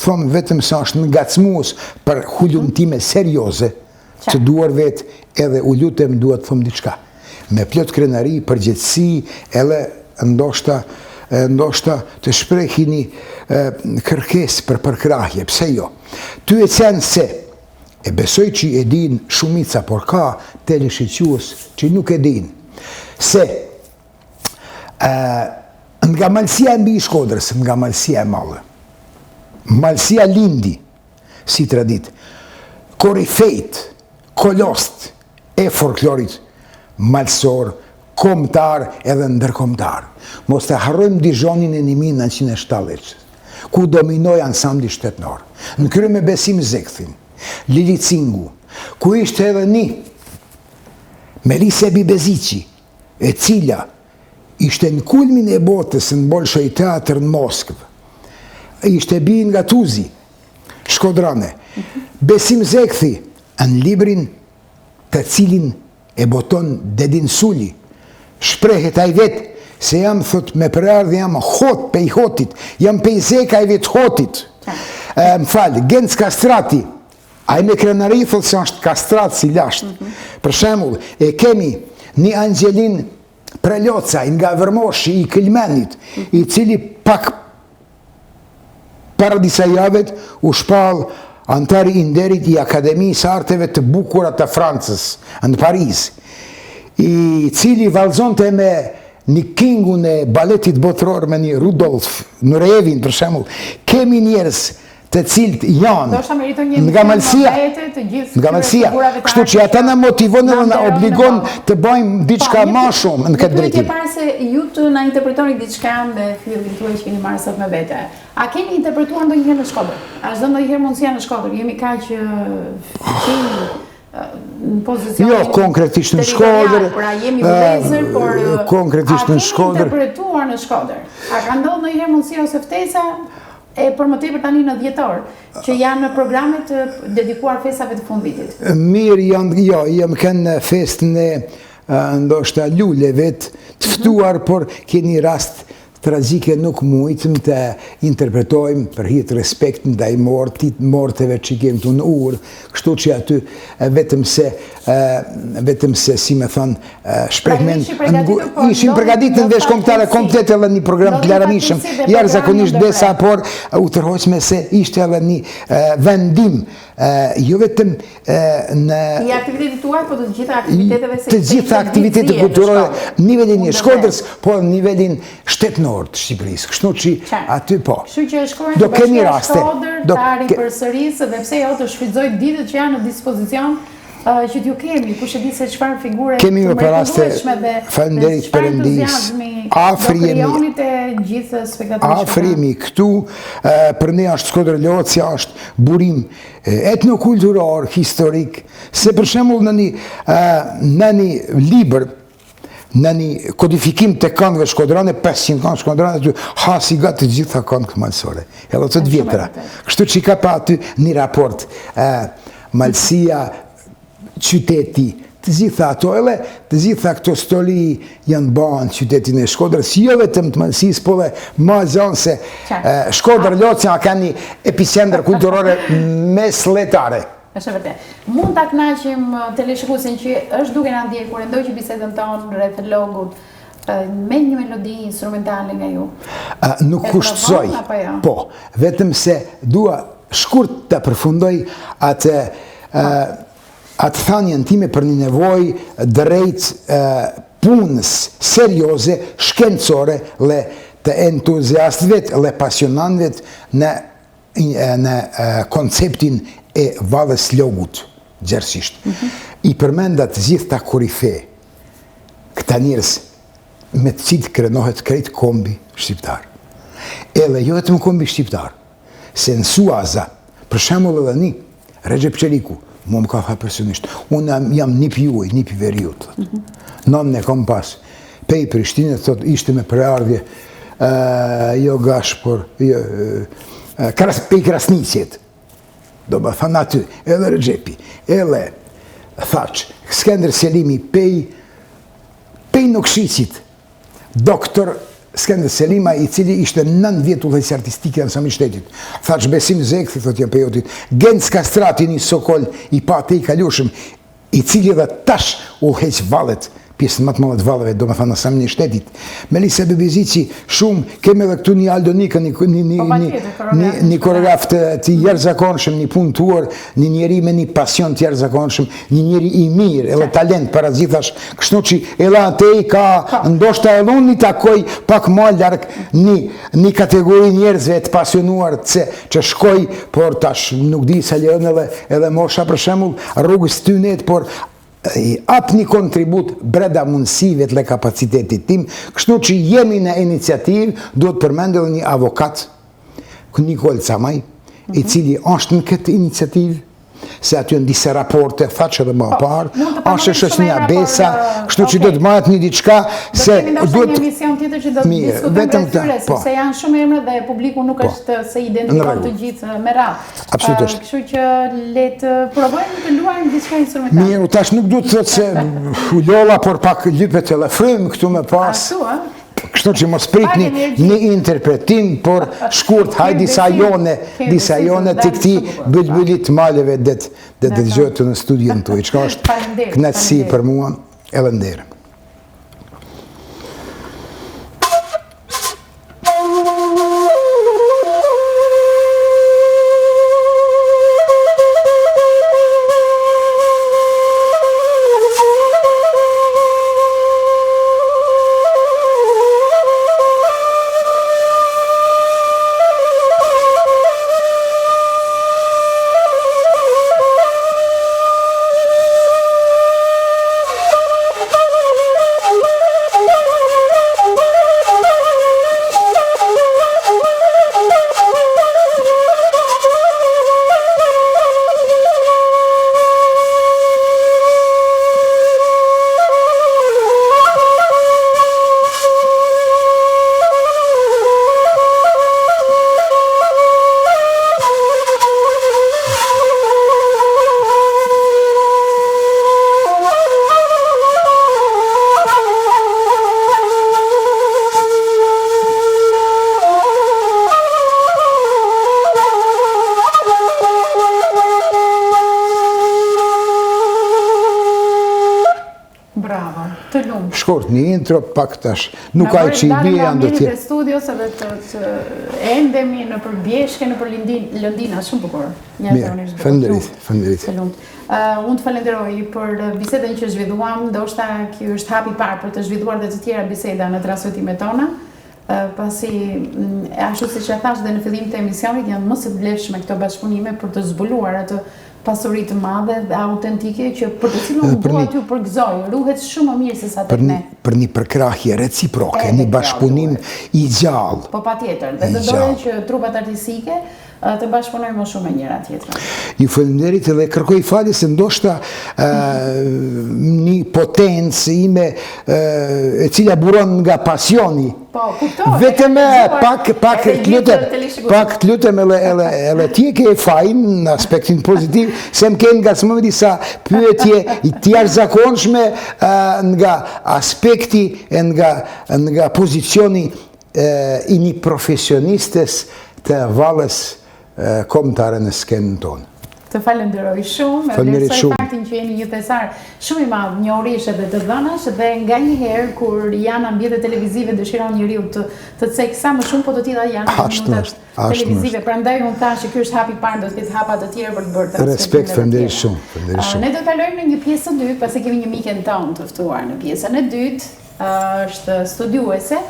thonë vetëm se është ngacmues për hulumtime serioze, që duar vetë edhe u lutem duhet të thëmë diçka. Me plot krenari, përgjithësi, edhe ndoshta të shprehi një kërkes për përkrahje. Pse jo? Ty e cenë se, e besoj që e din shumica, por ka teleshqyqyes që nuk e din, se nga malësia mbi i Shkodrës, nga malësia e madhe, malësia lindi, si tradit, korifejt, kolost e folklorit malsor, kombëtar edhe ndërkombëtar. Mos të harrojmë Dijonin e 1970, ku dominoi ansambli shtetënor. Në krye me Besim Zekthin, Lili Cingu, ku ishte edhe një Melisa Bibezici, e cila ishte në kulmin e botës në Bolshoi Teatr në Moskvë. Ishte bi nga Tuzi, shkodrane. Besim Zekthi, në librin të cilin e boton Dedin Suli, shprehet a i vetë se jam, thot, me përardhë jam hot pe i hotit, jam pe i zeka i vetë hotit. Më falë, Genc Kastrati, a i me krenari, thot, se është kastrat si lashtë. Për shembull, e kemi një Angelin Preloca, nga Vërmoshi, i Kilmenit, i cili pak para disa javet u shpal antari i nderit i Akademisë Arteve të Bukura të Francës, në Paris, i cili vallëzonte me një kingun e baletit botëror, me një Rudolf Nurevin, për shembull. Kemi njerëz të cilët janë ndoshta meriton një nga malësia, vete të gjithë nga malësia, kështu që ata na motivon dhe na obligon të bëjmë diçka më shumë në këtë drejtim. Pyetje para se ju të na interpretoni diçka me filmin tuaj që keni marrë sot me vete. A keni interpretuar ndonjëherë në Shkodër? A është ndonjëherë mundësia në Shkodër? Jemi kaq në pozicion. Jo, konkretisht në Shkodër. Pra jemi vëllezër, por konkretisht në Shkodër. A keni interpretuar në Shkodër? A ka ndodhur ndonjëherë mundësia ose ftesa e për më tepër tani në dhjetor, që janë në programet dedikuar festave të fundvitit? Mirë, jam kënë festën e ndoshta luleve të ftuar, por keni rast tragjike nuk mujtëm të interpretojmë për hir të respekt ndaj morteve që kemi tu në urë, kështu që aty vetëm se si me thonë shprehmen ishim përgatitur në vesh kombëtare komplet edhe një program të larmishëm, jashtëzakonisht besa, por u tërhoqme se ishte edhe një vendim jo vetëm në i aktivitetit tuaj, po të gjitha aktiviteteve të gjitha aktivitetet kulturore nivelin e Shkodrës, po nivelin shtetnor të Shqipërisë, kështu që aty po. Kështu që shkruajnë Bashkia Shkodër ta ripërsërisë dhe pse jo të shfrytëzoj ditët që janë në dispozicion që t'ju kemi, kush e di se çfarë figure kemi me paraste falënderit Perëndis. Afrimi këtu për ne është Shkodër Locja, është burim etnokulturor, historik, se për shembull në një libër, në një kodifikim të këndëve shkodrane, 500 këndë shkodrane, aty hasi gatë të gjitha këndë malësore, edhe të vjetra. Kështu që ka pa aty një raport, malësia, qyteti, të gjitha ato, edhe të gjitha këto stoli janë banë qytetin e Shkodrës, jo vetëm të malësis, po dhe ma zonë se Shkodër Locja ka një epicentër kulturore mesletare. Është vërtet. Mund ta kënaqim teleshikuesin që është duke na ndjer kur e ndoqi bisedën tonë rreth logut me një melodi instrumentale nga ju? Nuk kushtësoj, po, vetëm se dua shkurt të përfundoj atë thanjen time për një nevojë drejt punës serioze, shkencore, të entuziastëve, dhe pasionantëve në konceptin e Valles Logut, gjersisht. I përmendat gjithë ta kurife, këta njerëz me të cilët krenohet krejt kombi shqiptar. Edhe jo vetëm kombi shqiptar, se në Suaza, për shembull edhe një, Recep Çeliku, mu më ka tha personisht, unë jam një juaj, një veriut, nënë e kom pas, pej Prishtinë, thot, ishte me preardhje, jo gash, por, pej Krasnicjet, do më thënë aty, edhe Recepi, edhe thaq, Skender Selimi, pej Nokshicit, doktor Skender Selima, i cili ishte 9 vjetë udhëheqës artistike në Sami Shtetit. Thaq, Besim Zekë, thot janë pejotit, Genc Kastrati, një sokol i pate i kalushëm, i cili edhe tash udhëheq vallet, pjesën më të mëdha të valleve, do më thënë në Samin e Shtetit. Melisa Bebezici, shumë, kemi edhe këtu një Aldo Nika, një koreograf të jashtëzakonshëm, një punëtuar, një njeri me një pasion të jashtëzakonshëm, një njeri i mirë, edhe talent para gjithash, kështu që edhe atej ka, ndoshta edhe unë një takoj pak më larg një kategori njerëzve të pasionuar që shkoj, por tash nuk di sa lejon edhe mosha për shembull, rrugës tynet, por ap një kontribut breda mundësive të kapacitetit tim, kështu që jemi në iniciativë, duhet përmendë edhe një avokat, Nikol Camaj, i cili është në këtë iniciativë, se aty në disa raporte, thaqë edhe më parë, është shoqënia Besa, kështu që do të marrët një diçka, se do të kemi një emision tjetër që do të diskutojmë rreth tyre, sepse janë shumë emra dhe publiku nuk është se identifikon të gjithë me radhë. Absolutisht. Kështu që le të provojmë të luajmë diçka instrumentale. Mirë, tash nuk duhet të thotë se u lolla, por pak lypet edhe frym këtu me pas. Kështu që mos pritni një interpretim, por shkurt, haj disa jone të këti bëllbëllit maleve dhe të dëgjojtë në studion të i, qka është knatësi për mua edhe nderë. Bravo, të lumë. Shkort një intro, pak tash. Nuk ka që i bje janë do tjetë. Në studios edhe të endemi në për Bjeshke, në për Lëndina, shumë bukur. Mirë, faleminderit. Unë të falenderoj për bisedën që zhvilluam, ndoshta kjo është hapi parë për të zhvilluar dhe të tjera biseda në transmetimet tona, pasi ashtu si që thash dhe në fillim të emisionit janë më së vlefshme këto bashkëpunime për të zbuluar atë pasurit të madhe dhe autentike që për të cilën unë dua t'ju përgëzoj, ruhet shumë më mirë se sa tek ne. Për një përkrahje reciproke, një bashkëpunim i gjallë. Po patjetër, dhe të dojë që trupat artistike të bashkëpunojnë më shumë me njëra tjetrën. Ju faleminderit dhe kërkoj falje se ndoshta një potencë ime e cila buron nga pasioni. Po, kuptoj. Vetëm pak të lutem edhe ti ke fajin në aspektin pozitiv, se më kenë nga smëri disa pyetje të jashtëzakonshme nga aspekti e nga pozicioni i një profesionistes të valës kombëtare në skenën tonë. Të falenderoj shumë, e vlerësoj faktin që jeni një thesar shumë i madh njohurish edhe të dhënash dhe nga një herë kur janë ambjete televizive dëshiron njeriu të cek sa më shumë, po të tilla janë ambjete televizive. Prandaj unë thash që ky është hapi i parë, do të ketë hapa të tjerë për të bërë transmetim. Respekt, faleminderit shumë. Ne do të kalojmë në një pjesë të dytë, pasi kemi një mikën tonë të ftuar në pjesën e dytë, është studiuese.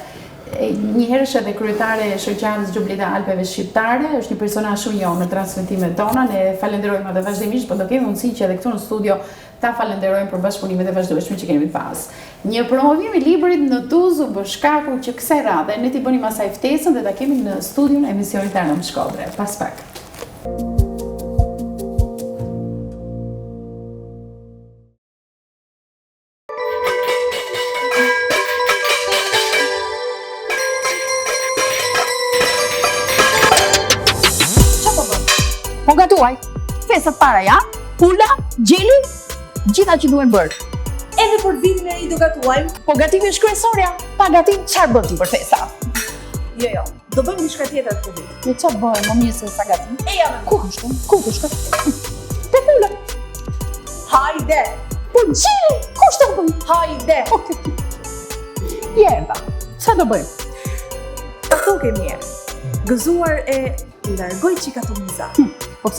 Njëherë është edhe kryetare e shoqatës Xhubleta Alpeve Shqiptare, është një personazh shumë i njohur në transmetimet tona, ne falenderojmë edhe vazhdimisht, por do kemi mundësi që edhe këtu në studio ta falenderojmë për bashkëpunimet e vazhdueshme që kemi pas. Një promovim i librit në Tuzë u bë shkaku që kësaj radhe ne t'i bënim asaj ftesën dhe ta kemi në studion e emisionit Arëm Shkodre. Pas pak. Po gatuaj, festat para ja, pula, gjeli, gjitha që duhen bërë. Edhe për vitin e ri do gatuajmë. Po gatimi është kryesorja, pa gatim çfarë bën ti për festa? Jo, do bëjmë diçka tjetër këtë vit. Ne çfarë bëjmë më mirë se sa gatim? Eja me Ku është? Ku është? Te pula. Hajde! Po gjeli, ku është të bëjmë? Hajde! Jerda, çfarë do bëjmë? Ato ke mirë. Gëzuar e largoj qika të miza. Po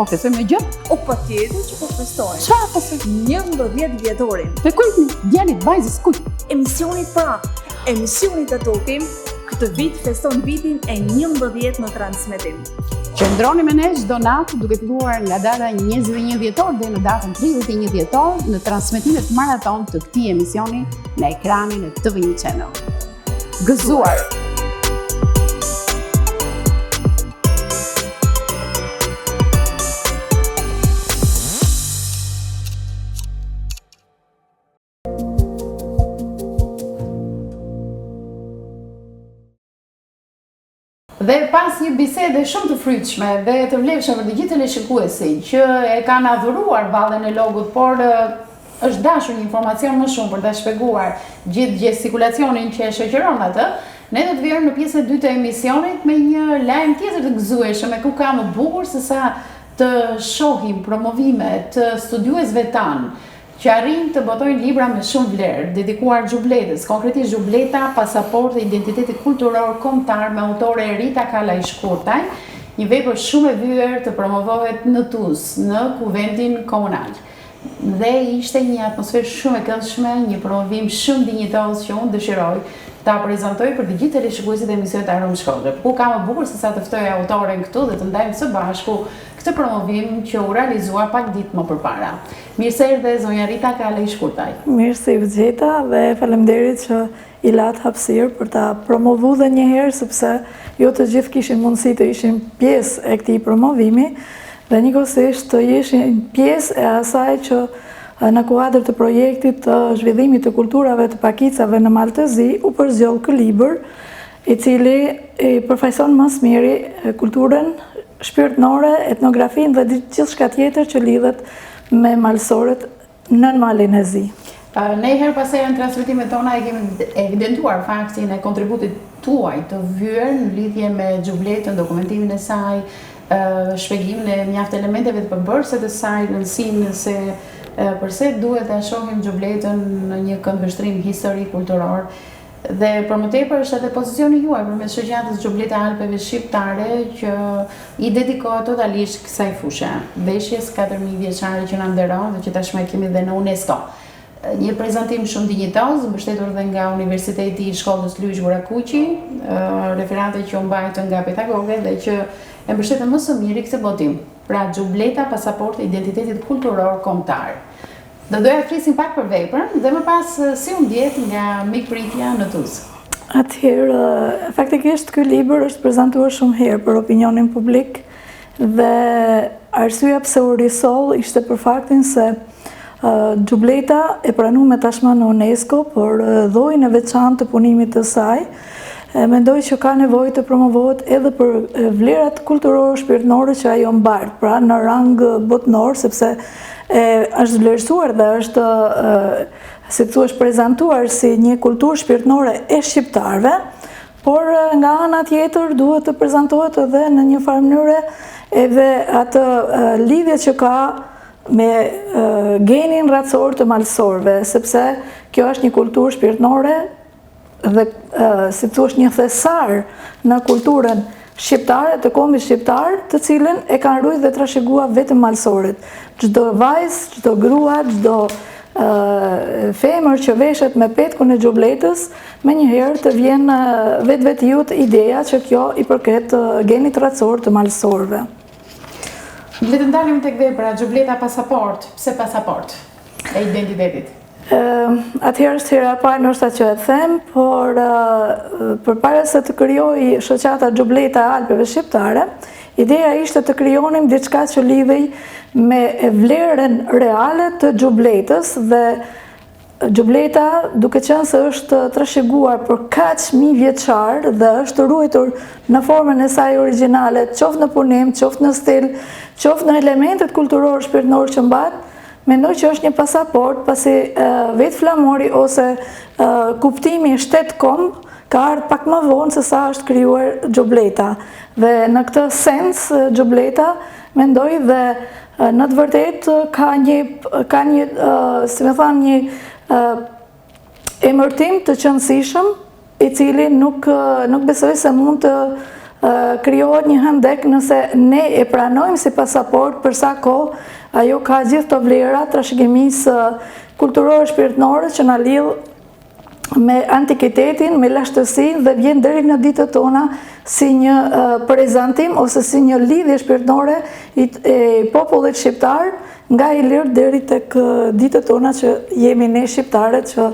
festojmë me gjë? O pa tjetër që po festojmë. Çfarë festojmë? 11 vjetorin. Te kujt? Djalit, vajzës, kujt? Emisionit pra, emisionit të tokim, këtë vit feston vitin e 11 në transmetim. Qëndroni me ne çdo natë duke filluar nga data 21 dhjetor dhe në datën 31 dhjetor në transmetimet maraton të këtij emisioni në ekranin e TV1 Channel. Gëzuar! Dhe pas një bisede shumë të frytshme dhe të vlefshme për të gjithë teleshikuesit që e kanë adhuruar vallën e logut, por është dashur një informacion më shumë për ta shpjeguar gjithë gestikulacionin që e shoqëron atë, ne do të vijmë në pjesën e dytë të emisionit me një lajm tjetër të gëzueshëm, ku ka më bukur se sa të shohim promovime të studiuesve tanë që arrin të botojnë libra me shumë vlerë, dedikuar Xhubletës, konkretisht Xhubleta, pasaportë dhe identiteti kulturor kombëtar me autore Rita Kallaj Shkurtaj, një vepër shumë e vyer të promovohet në Tuzë, në Kuventin Komunal. Dhe ishte një atmosferë shumë e këndshme, një promovim shumë dinjitoz që unë dëshiroj ta prezantoj për të gjithë teleshikuesit e emisionit Arëm Shkodre. Ku ka më bukur se sa të ftoj autoren këtu dhe të ndajmë së bashku këtë promovim që u realizua pak ditë më përpara. Mirë se erdhe zonja Rita Kallaj Shkurtaj. Mirë se ju gjeta dhe faleminderit që i latë hapësirë për ta promovu dhe njëherë, sepse jo të gjithë kishin mundësi të ishin pjesë e këtij promovimi dhe njëkohësisht të ishin pjesë e asaj që në kuadër të projektit të zhvillimit të kulturave të pakicave në Maltëzi u përzgjoll ky libër, i cili i përfaqëson më së miri kulturën shpirtërore, etnografinë dhe gjithçka tjetër që lidhet me malësorët nën malin e zi. Ne herë pas here në transmetimet tona e kemi evidentuar faktin e kontributit tuaj të vyer në lidhje me Xhubletën, dokumentimin e saj, shpjegimin e mjaft elementeve të përbërëse të saj, rëndësinë se përse duhet ta shohim Xhubletën në një këndvështrim historik kulturor. Dhe për më tepër është edhe pozicioni juaj përmes shoqatës Xhubleta e Alpeve Shqiptare që i dedikohet totalisht kësaj fushë, veshjes 4000 vjeçare që na nderon dhe që tashmë kemi dhe në UNESCO. Një prezantim shumë dinjitoz, mbështetur dhe nga Universiteti i Shkollës Luish Gurakuqi, referate që u mbajtën nga pedagogët dhe që e mbështetën më së miri këtë botim. Pra Xhubleta, pasaporti i identitetit kulturor kombëtar. Do doja të flisim pak për veprën dhe më pas si u ndjet nga mikpritja në Tuzë. Atëherë, faktikisht ky libër është prezantuar shumë herë për opinionin publik dhe arsyeja pse u risoll ishte për faktin se Xhubleta e pranuar tashmë në UNESCO për dhojën e veçantë të punimit të saj. Mendoj që ka nevojë të promovohet edhe për vlerat kulturore shpirtërore që ajo mbart, pra në rang botnor, sepse është vlerësuar dhe është, si thua, prezantuar si një kulturë shpirtërore e shqiptarëve, por nga ana tjetër duhet të prezantohet edhe në një farë mënyrë edhe atë lidhje që ka me genin racor të malsorëve, sepse kjo është një kulturë shpirtërore dhe si thua një thesar në kulturën shqiptare, të kombit shqiptar, të cilën e kanë ruajtur dhe trashëguar vetëm malsorët. Çdo vajzë, çdo grua, çdo femër që veshet me petkun e Xhubletës, menjëherë të vjen vetvetiut ideja që kjo i përket genit racor të malsorëve. Le të ndalim tek vepra Xhubleta pasaport. Pse pasaport e identitetit? Atëherë është hera e parë ndoshta që e them, por përpara se të krijoj shoqata Xhubleta e Alpeve Shqiptare, ideja ishte të krijonim diçka që lidhej me vlerën reale të Xhubletës dhe Xhubleta, duke qenë se është trashëguar për kaq mijë vjeçar dhe është ruajtur në formën e saj origjinale, qoftë në punim, qoftë në stil, qoftë në elementet kulturore shpirtërore që mbat, mendoj që është një pasaport, pasi vetë flamori ose kuptimi shtet-komb ka ardhur pak më vonë se sa është krijuar Xhubleta. Dhe në këtë sens Xhubleta mendoj dhe në të vërtetë ka një si më thënë, një emërtim të qëndësishëm, i cili nuk besoj se mund të krijohet një hendek nëse ne e pranojmë si pasaport për sa kohë ajo ka gjithë të vlera trashëgimisë kulturore shpirtërore që na lidh me antikitetin, me lashtësinë dhe vjen deri në ditët tona si një prezantim ose si një lidhje shpirtërore e popullit shqiptar nga Ilirë deri tek ditët tona që jemi ne shqiptarët që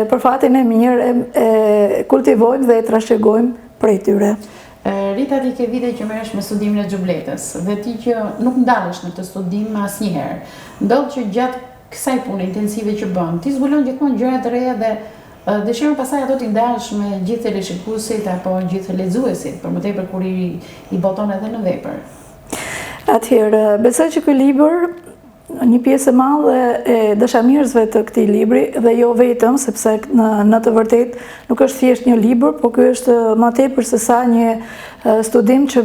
për fatin e mirë e kultivojmë dhe e trashëgojmë prej tyre. Rita, ti ke vite që merresh me studimin e Xhubletës dhe ti që nuk ndallesh në këtë studim asnjëherë. Ndodh që gjatë kësaj pune intensive që bën, ti zbulon gjithmonë gjëra të reja dhe dëshiron pastaj ato t'i ndalësh me gjithë teleshikuesit apo gjithë lexuesit, për më tepër kur i boton edhe në vepër. Atëherë, besoj që ky libër një pjesë e madhe e dashamirësve të këtij libri dhe jo vetëm, sepse në të vërtetë nuk është thjesht një libër, por ky është më tepër se sa një studim që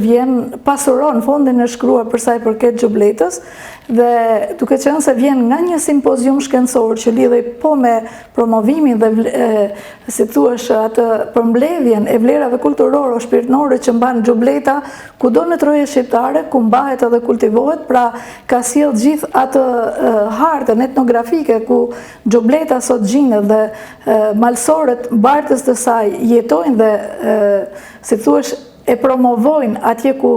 pasuron fondin e shkruar për sa i përket Xhubletës dhe duke qenë se vjen nga një simpozium shkencor që lidhej po me promovimin dhe si thuash atë përmbledhjen e vlerave kulturore o shpirtërore që mban Xhubleta kudo në troje shqiptare ku mbahet edhe kultivohet, pra ka sjell gjithë atë hartën etnografike ku Xhubleta sot gjinet dhe malsorët mbartës të saj jetojnë dhe si thuash e promovojnë atje ku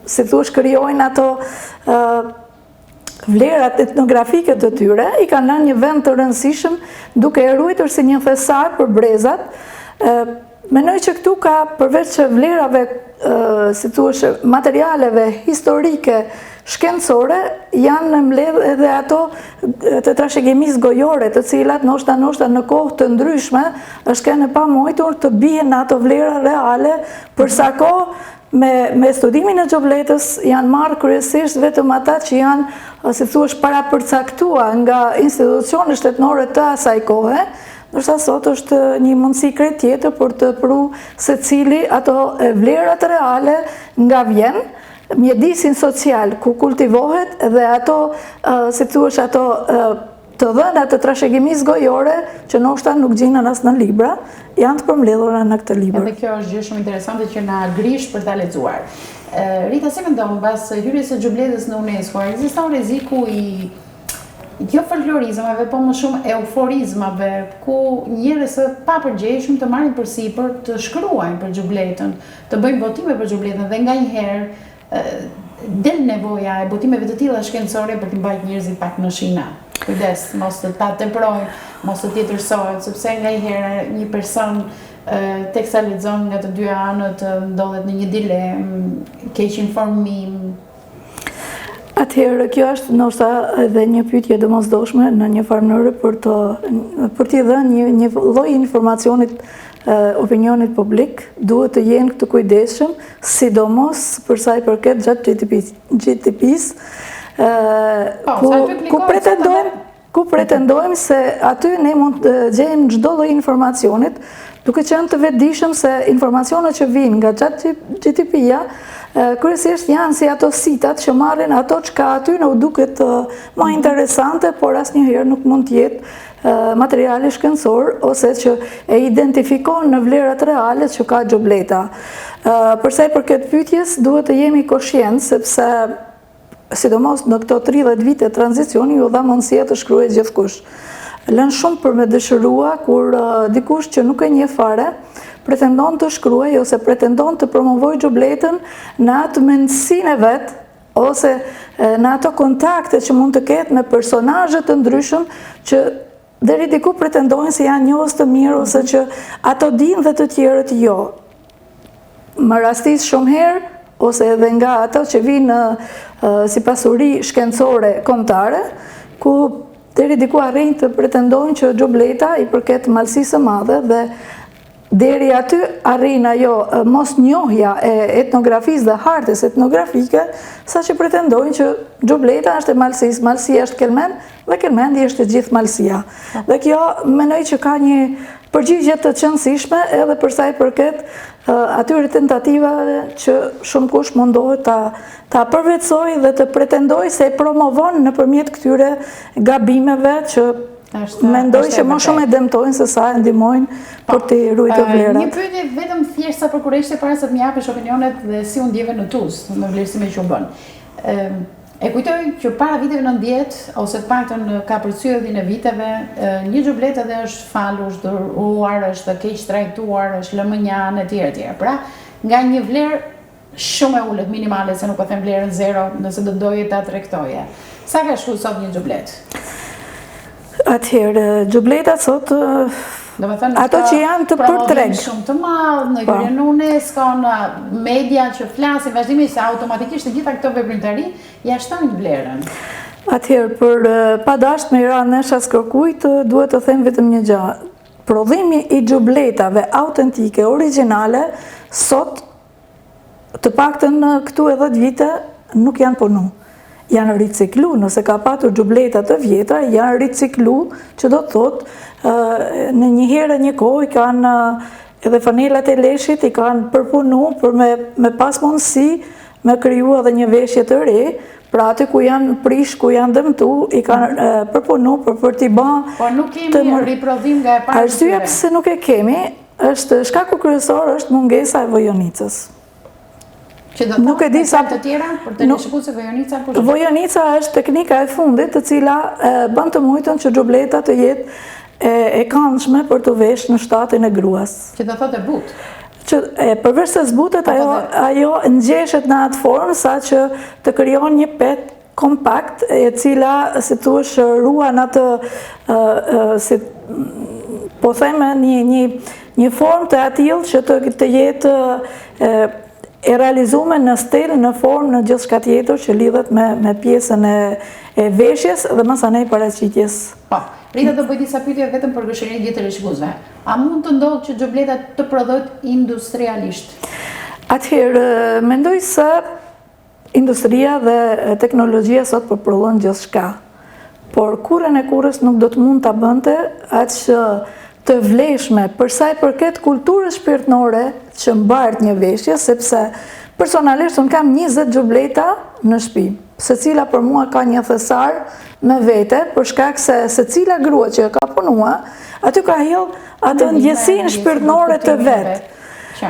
si thuash krijojnë ato vlerat etnografike të tyre, i kanë lënë një vend të rëndësishëm duke e ruajtur si një thesar për brezat. Mendoj që këtu ka përveç vlerave, si thuash, materialeve historike shkencore, janë mbledh edhe ato të trashëgimisë gojore, të cilat ndoshta në kohë të ndryshme është kanë e pamojtur të bien ato vlera reale, për sa kohë me studimin e Xhubletës janë marrë kryesisht vetëm ata që janë, si thuash, parapërcaktuar nga institucionet shtetërore të asaj kohe, ndërsa sot është një mundësi krejt tjetër për të pru se cili ato vlerat reale nga vjen, mjedisin social ku kultivohet dhe ato, si thuash, ato të dhëna të trashëgimisë gojore që ndoshta nuk gjenden as në libra, janë të përmbledhura në këtë libër. Edhe kjo është gjë shumë interesante që na grish për ta lexuar. Rita, si mendon pas hyrjes së Xhubletës në UNESCO, ekziston rreziku i jo folklorizmave, po më shumë euforizmave, ku njerëz të papërgjegjshëm të marrin përsipër të shkruajnë për Xhubletën, të bëjnë botime për Xhubletën dhe nganjëherë del nevoja e botimeve të tilla shkencore për të mbajtur njerëzit pak në shina. Kujdes, mos të ta teprojnë, mos të tjetërsohet, sepse nganjëherë një person teksa lexon nga të dy anët ndodhet në një dilemë, keq informim. Atëherë, kjo është ndoshta edhe një pyetje domosdoshme në një farë mënyrë për t'i dhënë një lloj informacionit opinionit publik, duhet të jenë të kujdesshëm, sidomos për sa i përket GTP-s, ku pretendojmë se aty ne mund të gjejmë çdo lloj informacionit, duke qenë të vetëdijshëm se informacionet që vijnë nga GTP-ja kryesisht janë si ato sitat që marrin ato çka aty në u duket më interesante, por asnjëherë nuk mund të jetë materiali shkencor ose që e identifikon në vlerat reale që ka Xhubleta. Përsa i përket pyetjes, duhet të jemi koshient sepse sidomos në këto 30 vite tranzicioni u dha mundësia të shkruajë gjithkush. Lën shumë për me dëshirua kur dikush që nuk e njeh fare pretendon të shkruaj ose pretendon të promovoj Xhubletën në atë mendësinë e vet ose në ato kontakte që mund të ketë me personazhe të ndryshëm që deri diku pretendojnë se janë njohës të mirë ose që ato dinë dhe të tjerët jo. Më rastis shumë herë ose edhe nga ato që vinë si pasuri shkencore kombëtare, ku deri diku arrin të pretendojnë që Xhubleta i përket malësisë së madhe dhe deri aty arrin ajo mos njohja e etnografisë dhe hartës etnografike, sa që pretendojnë që Xhubleta është e malësisë, malësia është kelmen dhe kelmendi është e gjithë malësia. Dhe kjo mendoj që ka një përgjigje të qëndësishme edhe përsa i përket atyre tentativave që shumë kush mundohet ta përvetsoj dhe të pretendoj se e promovon nëpërmjet këtyre gabimeve që mendoj që më shumë e dëmtojnë se sa e ndihmojnë për të ruajtur vlerat. Një pyetje vetëm thjesht sa për kurreshte para se të më japësh opinionet dhe si u ndjeve në Tuzë në vlerësimet që u bën. E kujtoj që para viteve 90 ose të paktën ka përcjelljen e viteve, një Xhubletë edhe është falur, është dëruar, është keq trajtuar, është lëmënjan etj. Pra, nga një vlerë shumë e ulët, minimale, se nuk po them vlerën zero, nëse do doje ta tregtoje. Sa ka shkuar sot një Xhubletë? Atëherë, Xhubleta sot ato që janë të përtreg. Shumë të madh, në hyrjen në UNESCO, në media që flasin vazhdimisht se automatikisht të gjitha këto veprimtari ja shtojnë vlerën. Atëherë, për pa dashur me ra nesh as kërkujt, duhet të them vetëm një gjë. Prodhimi i Xhubletave autentike, origjinale, sot të paktën këtu e 10 vite nuk janë punu. Janë riciklu, nëse ka patur Xhubleta të vjetra, janë riciklu, që do të thotë në një herë një kohë i kanë edhe fanelat e leshit, i kanë përpunu për me pas mundësi me kriju edhe një veshje të re, pra aty ku janë prish, ku janë dëmtu, i kanë përpunu për t'i bën. Po nuk kemi riprodhim nga e parë. Arsyeja pse nuk e kemi, është shkaku kryesor është mungesa e vojonicës. Që do të thotë të tjera për të shikuar se vojonica po. Vojonica është teknika e fundit e cila bën të mujtën që Xhubleta të jetë e këndshme për të veshë në shtatin e gruas. Që do thotë e butë. Që përveç se zbutet, ajo ngjeshet në atë formë sa që të krijon një pet kompakt e cila, si thuaç, ruan atë po them një formë të atill që të jetë e realizume në stil, në formë, në gjithë shka tjetër që lidhet me pjesën e veshjes dhe masanej paraqitjes. Po, Rita do bëj disa pyetje vetëm për gëshërinë gjithë të shikuesve. A mund të ndodhë që Xhubleta të prodhohet industrialisht? Atëherë, mendoj se industria dhe teknologjia sot po prodhon gjithçka. Por kurrën e kurrës nuk do të mund ta bënte atë të vleshme për sa i përket kulturës shpirtërore që mbart një veshje, sepse personalisht unë kam 20 gjubleta në shtëpi, secila për mua ka një thesar me vete, për shkak se secila grua që ka punua, aty ka hill atë ndjesinë shpirtërore të vet.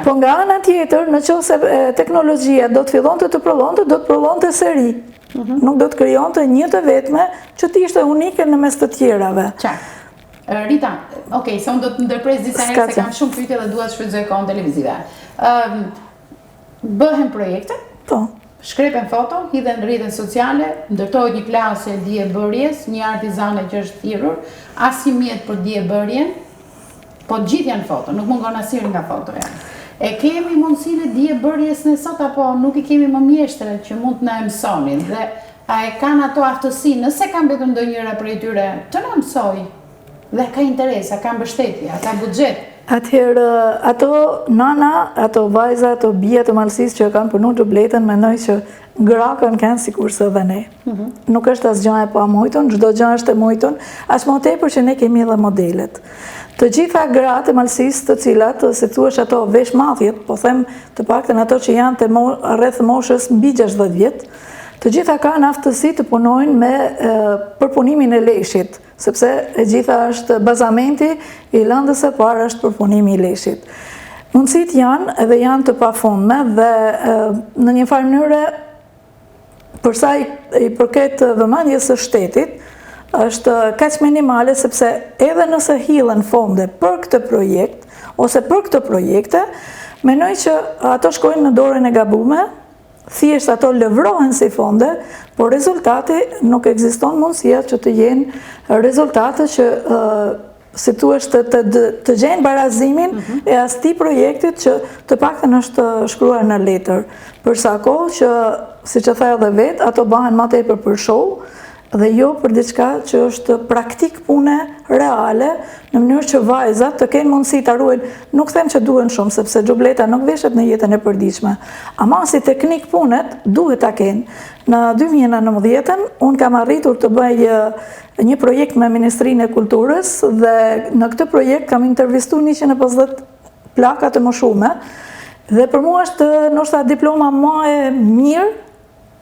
Po nga ana tjetër, nëse teknologjia do të fillonte të prodhonte, do të prodhonte seri. Nuk do të krijonte një të vetme që të ishte unike në mes të tjerave. Rita, se unë do të ndërpres disa herë se kam shumë pyetje dhe dua të shfrytëzoj kohën televizive. Bëhen projekte? Po. Shkrepen foto, hidhen në rrjetet sociale, ndërtohet një klasë e diebërjes, një artizane që është thirrur, asnjë mjet për diebërjen, po gjithë janë foto, nuk mungon asnjëri nga fotoja. E kemi mundësinë e diebërjes në sot apo nuk i kemi më mjeshtre që mund të na mësonin dhe a e kanë ato aftësi, nëse kanë mbetur ndonjëra prej tyre, të na mësoj dhe ka interes, a ka mbështetje, a ka buxhet. Atëherë, ato nana, ato vajza, ato bia të malësisë që kanë punu xhubletën, mendoj që grakën kanë sikurse edhe ne. Nuk është asgjë e pamujtun, çdo gjë është e mujtun, as më tepër që ne kemi edhe modelet. Të gjitha gratë e malësisë të cilat, se thuash ato veshmalljet, po them të paktën ato që janë të rreth moshës mbi 60 vjet, të gjitha kanë aftësi të punojnë me përpunimin e leshit, sepse e gjitha është bazamenti i lëndës së parë është përpunimi i leshit. Mundësit janë edhe janë të pafundme dhe në një farë mënyrë përsa i përket vëmendjes së shtetit është kaq minimale sepse edhe nëse hillen fonde për këtë projekt ose për këtë projekte, mendoj që ato shkojnë në dorën e gabuar. Thjesht ato lëvrohen si fonde, por rezultati nuk ekziston mundësia që të jenë rezultate që si thuash të gjenë barazimin e asnjë projektit që të paktën është shkruar në letër. Për sa kohë që, siç e tha edhe vet, ato bëhen më tepër për show dhe jo për diçka që është praktik pune reale, në mënyrë që vajzat të kenë mundësi ta ruajnë, nuk them që duhen shumë, sepse xhubleta nuk veshet në jetën e përditshme. Ama si teknik punet, duhet ta kenë. Në 2019, unë kam arritur të bëj një projekt me Ministrinë e Kulturës dhe në këtë projekt kam intervistuar 150 plaka të moshume dhe për mua është ndoshta diploma më e mirë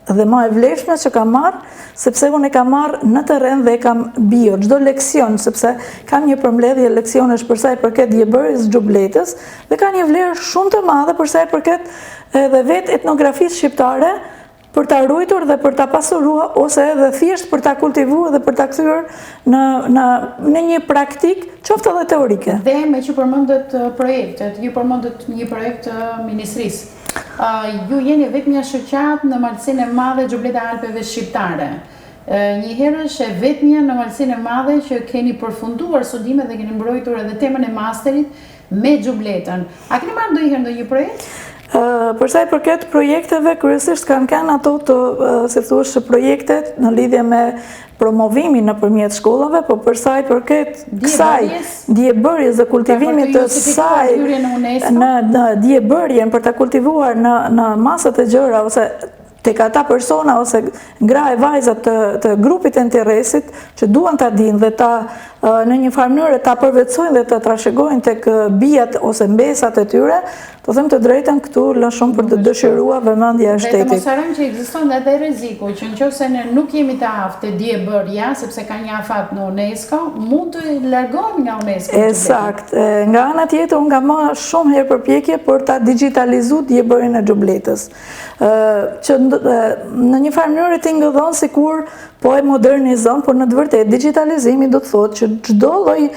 dhe më e vlefshme që kam marrë, sepse unë e kam marrë në terren dhe e kam bio, çdo leksion, sepse kam një përmbledhje leksionesh për sa i përket diebërjes xhubletës dhe ka një vlerë shumë të madhe për sa i përket edhe vetë etnografisë shqiptare për ta ruajtur dhe për ta pasuruar ose edhe thjesht për ta kultivuar dhe për ta kthyer në një praktik, qoftë edhe teorike. Dhe me që përmendet projektet, ju përmendet një projekt ministrisë. Ju jeni vetmja shoqat në Malësinë e Madhe Xhubleta Alpeve Shqiptare. Një herë është e vetmja në Malësinë e Madhe që keni përfunduar studimet dhe keni mbrojtur edhe temën e masterit me xhubletën. A keni marrë ndonjëherë një projekt? Për sa i përket projekteve, kryesisht kanë ato të, si thuash, projektet në lidhje me promovimin nëpërmjet shkollave, po për sa i përket kësaj diebërjes dhe kultivimit të saj në diebërjen për ta kultivuar në masat e gjëra ose tek ata persona ose gra e vajzat të grupit të interesit që duan ta dinë dhe ta në një farë mënyrë ta përvetsojnë dhe ta trashëgojnë tek bijat ose mbesat e tyre, të them të drejtën këtu lë shumë për të dëshiruar vëmendja e shtetit. Dhe të mos harrojmë që ekziston edhe rreziku që nëse ne nuk jemi të aftë te diebërja, sepse ka një afat në UNESCO, mund të largohemi nga UNESCO. Ësakt. Nga ana tjetër unë kam marrë shumë herë përpjekje për ta digjitalizuar diebërjen e xhubletës. Që në një farë mënyrë të ngëllon sikur po e modernizon, por në të vërtetë digitalizimi do të thotë që çdo lloj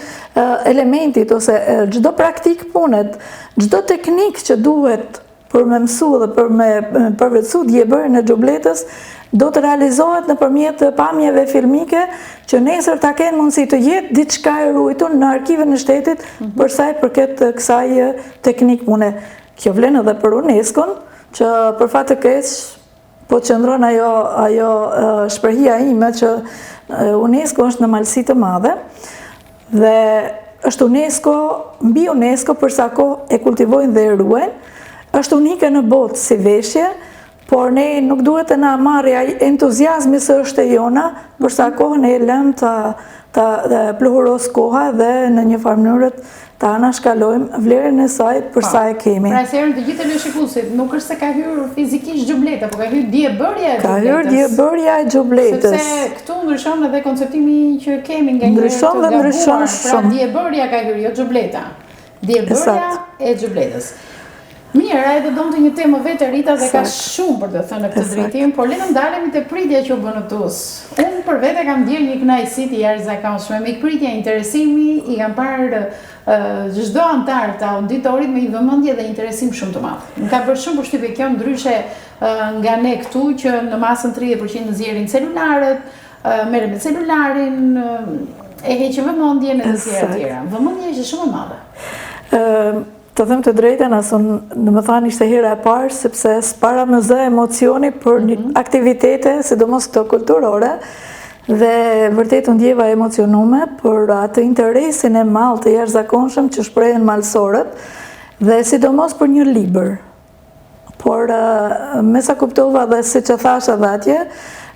elementit ose çdo praktik punet, çdo teknik që duhet për me mësu dhe për me përvetësu diebërjen e xhubletës do të realizohet nëpërmjet pamjeve filmike që nesër ta kenë mundësi të jetë diçka e ruajtur në arkiven e shtetit për sa i përket kësaj teknik pune. Kjo vlen edhe për UNESCO-n, që për fat të keq po qëndron ajo shprehja ime që UNESCO është në Malësi të Madhe dhe është UNESCO, mbi UNESCO për sa kohë e kultivojnë dhe e ruajnë, është unike në botë si veshje, por ne nuk duhet të na marrë ai entuziazmi se është e jona, për sa kohë ne lëm ta pluhuros koha dhe në një farë mënyrë ta anashkalojmë vlerën e saj për sa e kemi. Pra se herën të gjithë teleshikuesit, nuk është se ka hyrë fizikisht gjubleta, por ka hyrë diebërja e gjubletës. Ka hyrë diebërja e gjubletës. Sepse këtu ndryshon edhe konceptimi që kemi nga ndryshon dhe ndryshon shumë. Pra diebërja ka hyrë, jo gjubleta. Diebërja e gjubletës. Mirë, edhe donte një temë vetë Rita dhe ka shumë për të thënë në këtë drejtim, por le të ndalemi te pritja që u bën në TUS. Unë për vete kam ndjerë një kënaqësi të jashtëzakonshme, me pritja, interesimi, i kam parë çdo antar të auditorit me një vëmendje dhe interesim shumë të madh. Më ka bërë shumë përshtypje kjo, ndryshe nga ne këtu që në masën 30% nxjerrin celularët, merren me celularin, e heqin vëmendjen e tjera. Vëmendja është shumë e madhe. Të them të drejtën, në më thanë ishte hera e parë, sepse s'para më zë emocioni për një aktivitete, sidomos këto kulturore, dhe vërtet u ndjeva emocionume për atë interesin e madh të jashtëzakonshëm që shprehen malsorët, dhe sidomos për një libër. Por me sa kuptova dhe siç e thash edhe atje,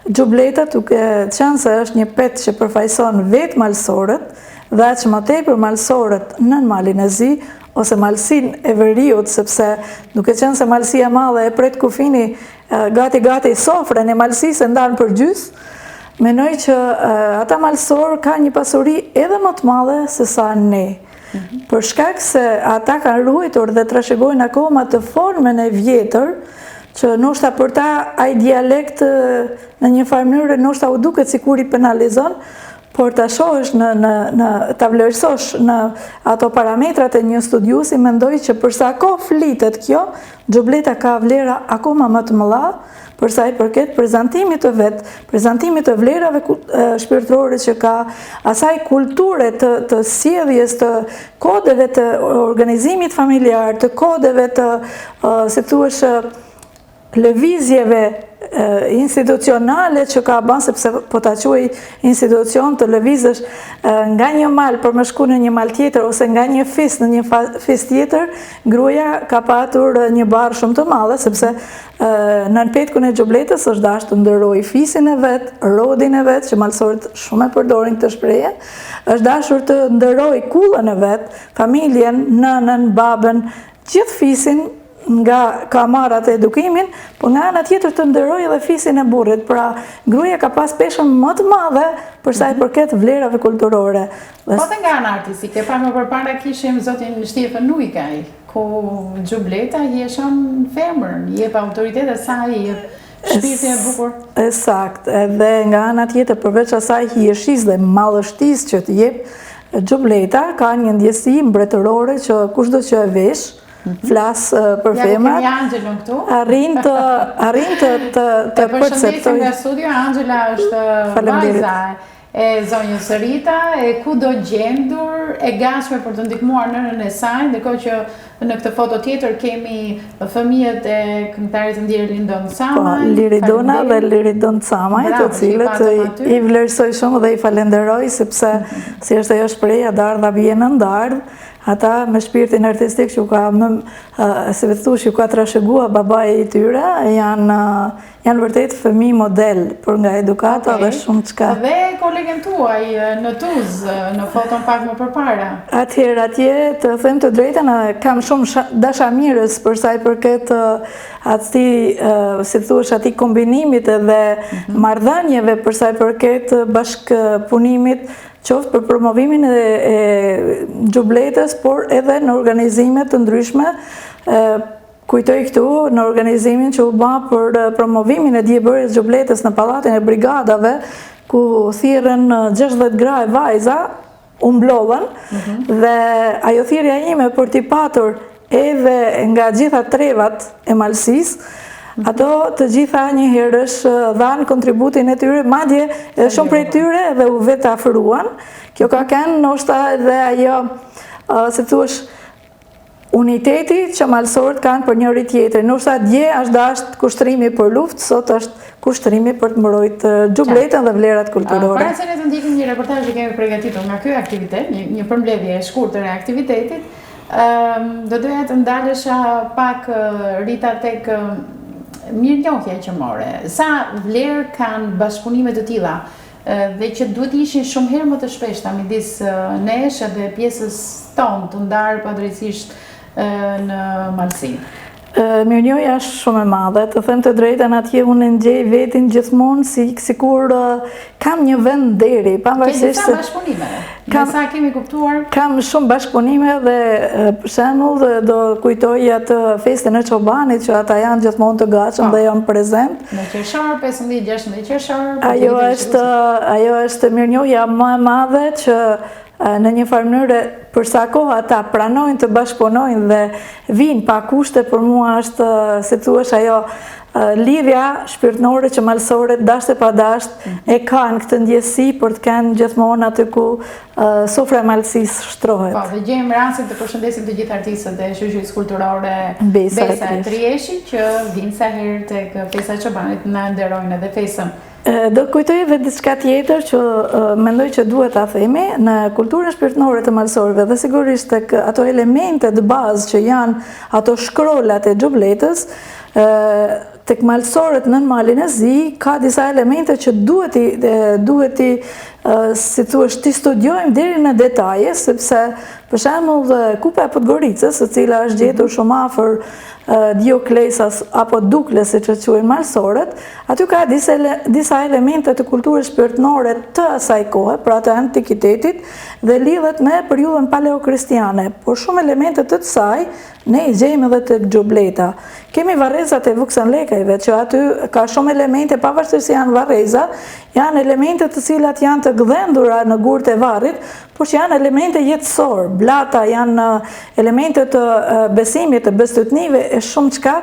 gjubleta duke qenë se është një pet që përfaqëson vetë malsorët, dhe aq më tepër malsorët nën malin e zi, ose malsin e veriut, sepse duke qenë se malsia madhe e pret kufini gati sofrën e malsisë e ndanë për gjys, menoj që ata malsorë ka një pasuri edhe më të madhe se sa ne. Për shkak se ata kanë ruajtur dhe trashëgojnë akoma të formën e vjetër, që ndoshta për ta ai dialekt në një farë mënyrë ndoshta u duket sikur i penalizon, por ta shohësh ta vlerësosh në ato parametrat e një studiusi, mendoj që për sa kohë flitet kjo, gjubleta ka vlera akoma më të mëdha për sa i përket prezantimit të vet, prezantimit të vlerave shpirtërore që ka, asaj kulture të sjelljes, të kodeve të organizimit familjar, të kodeve të, si thuash, lëvizjeve institucionale që ka bën, sepse po ta quaj institucion të lëvizësh nga një mal për më shku në një mal tjetër, ose nga një fis në një fis tjetër, gruaja ka patur një barë shumë të madhe, sepse në petkun e gjubletës është dashur të ndërrojë fisin e vet, rodin e vet, që malsorët shumë e përdorin këtë shprehje, është dashur të ndërrojë kullën e vet, familjen, nënën, babën, gjithë fisin, nga ka marrë atë edukimin, por nga ana tjetër të ndërrojë edhe fisin e burrit. Pra, gruaja ka pas peshën më të madhe për sa i përket vlerave kulturore. Po dhe nga ana artistike, pa më përpara kishim zotin Shtefan Nujkaj, ku gjubleta hieshon femrën, jep autoritet e saj, jep shpirtin e bukur. Sakt, edhe nga ana tjetër, përveç asaj hieshis dhe mallështisë që të jep, gjubleta ka një ndjesi mbretërore që kushdo që e vesh, flas për femrat, arrin të përshëndesim nga studio. Angela është vajza e zonjës Rita, e kudo gjendur, e gatshme për të ndihmuar nënën e saj, ndërkohë që në këtë foto tjetër kemi fëmijët e këngëtarit të ndjerë Lindon Samaj, Liridona dhe Liridon Samaj, të cilët i vlerësoj shumë dhe i falenderoj, sepse si është ajo shprehja, dardha bie në ndardh. Ata me shpirtin artistik që ka, si vetë thush, që ka trashëgua babai i tyre, janë vërtet fëmijë model për nga edukata dhe shumë çka. Dhe kolegen tuaj në TUZ, në foton pak më përpara. Atëherë atje, të them të drejtën, kam shumë dashamirës për sa i përket atij, si thush, atij kombinimit dhe marrëdhënieve për sa i përket bashkëpunimit, qoftë për promovimin e gjubletës, por edhe në organizimet të ndryshme. Kujtoj këtu në organizimin që u bë për promovimin e diebërjes gjubletës në pallatin e brigadave, ku thirrën 60 gra e vajza, u mblodhen, dhe ajo thirrja ime për t'i patur edhe nga gjitha trevat e malësisë, ato të gjitha një herësh dhanë kontributin e tyre, madje edhe shumë prej tyre edhe u vetë afruan. Kjo ka kënë ndoshta edhe ajo, se thuash, uniteti që malsorët kanë për njëri tjetër. Ndoshta dje është dashur kushtërimi për luftë, sot është kushtërimi për të mbrojtë gjubletën dhe vlerat kulturore. Para se ne të ndiqim një reportazh që kemi përgatitur nga ky aktivitet, një përmbledhje e shkurtër e aktivitetit, do doja të ndalesha pak Rita tek mirënjohja që more. Sa vlerë kanë bashkëpunimet të tilla dhe që duhet ishin shumë herë më të shpeshta midis nesh edhe pjesës tonë të ndarë padrejtisht në Malsi. Mirënjohja është shumë e madhe, të them të drejtën atje unë ndjej vetin gjithmonë sikur kam një vend deri, pavarësisht se bashkëpunime. Sa kemi kuptuar? Kam shumë bashkëpunime dhe për shembull do kujtoj atë festën e çobanit që ata janë gjithmonë të gatshëm dhe janë prezent. Në qershor, 15-16 qershor. Ajo është mirënjohja më e madhe që në një farë mënyrë përsa kohë ata pranojnë të bashkëpunojnë dhe vinë pa kushte, për mua është, si thuash, ajo lidhja shpirtënore që malësorët dasht e pa dasht e kanë këtë ndjesi për të kenë gjithmonë aty ku sofra e malësisë shtrohet. Po, dhe gjejmë rastin të përshëndesim të gjithë artistët e shoqërisë kulturore Besa e Trieshit që vinë sa herë tek festa e çobanit na nderojnë edhe festën. Do kujtoj edhe diçka tjetër që mendoj që duhet ta themi në kulturën shpirtënore të malësorëve dhe sigurisht tek ato elemente të bazë që janë ato shkrollat e xhubletës, tek malësorët nën malin e zi ka disa elemente që duhet i si thuash ti studiojmë deri në detaje, sepse për shembull kupa e Podgoricës, e cila është gjetur shumë afër Dioklesas apo Dukles, siç e quajnë malësorët, aty ka disa elemente të kulturës shpirtënore të asaj kohe, pra të antikitetit, dhe lidhet me periudhën paleokristiane, por shumë elemente të saj ne i gjejmë edhe tek xhubleta. Kemi varrezat e vuksanlekajve, që aty ka shumë elemente, pavarësisht se janë varreza, janë elemente të cilat janë të gdhendura në gurët e varrit, por që janë elemente jetësor, blata janë elemente të besimit, të bestytnive e shumë çka,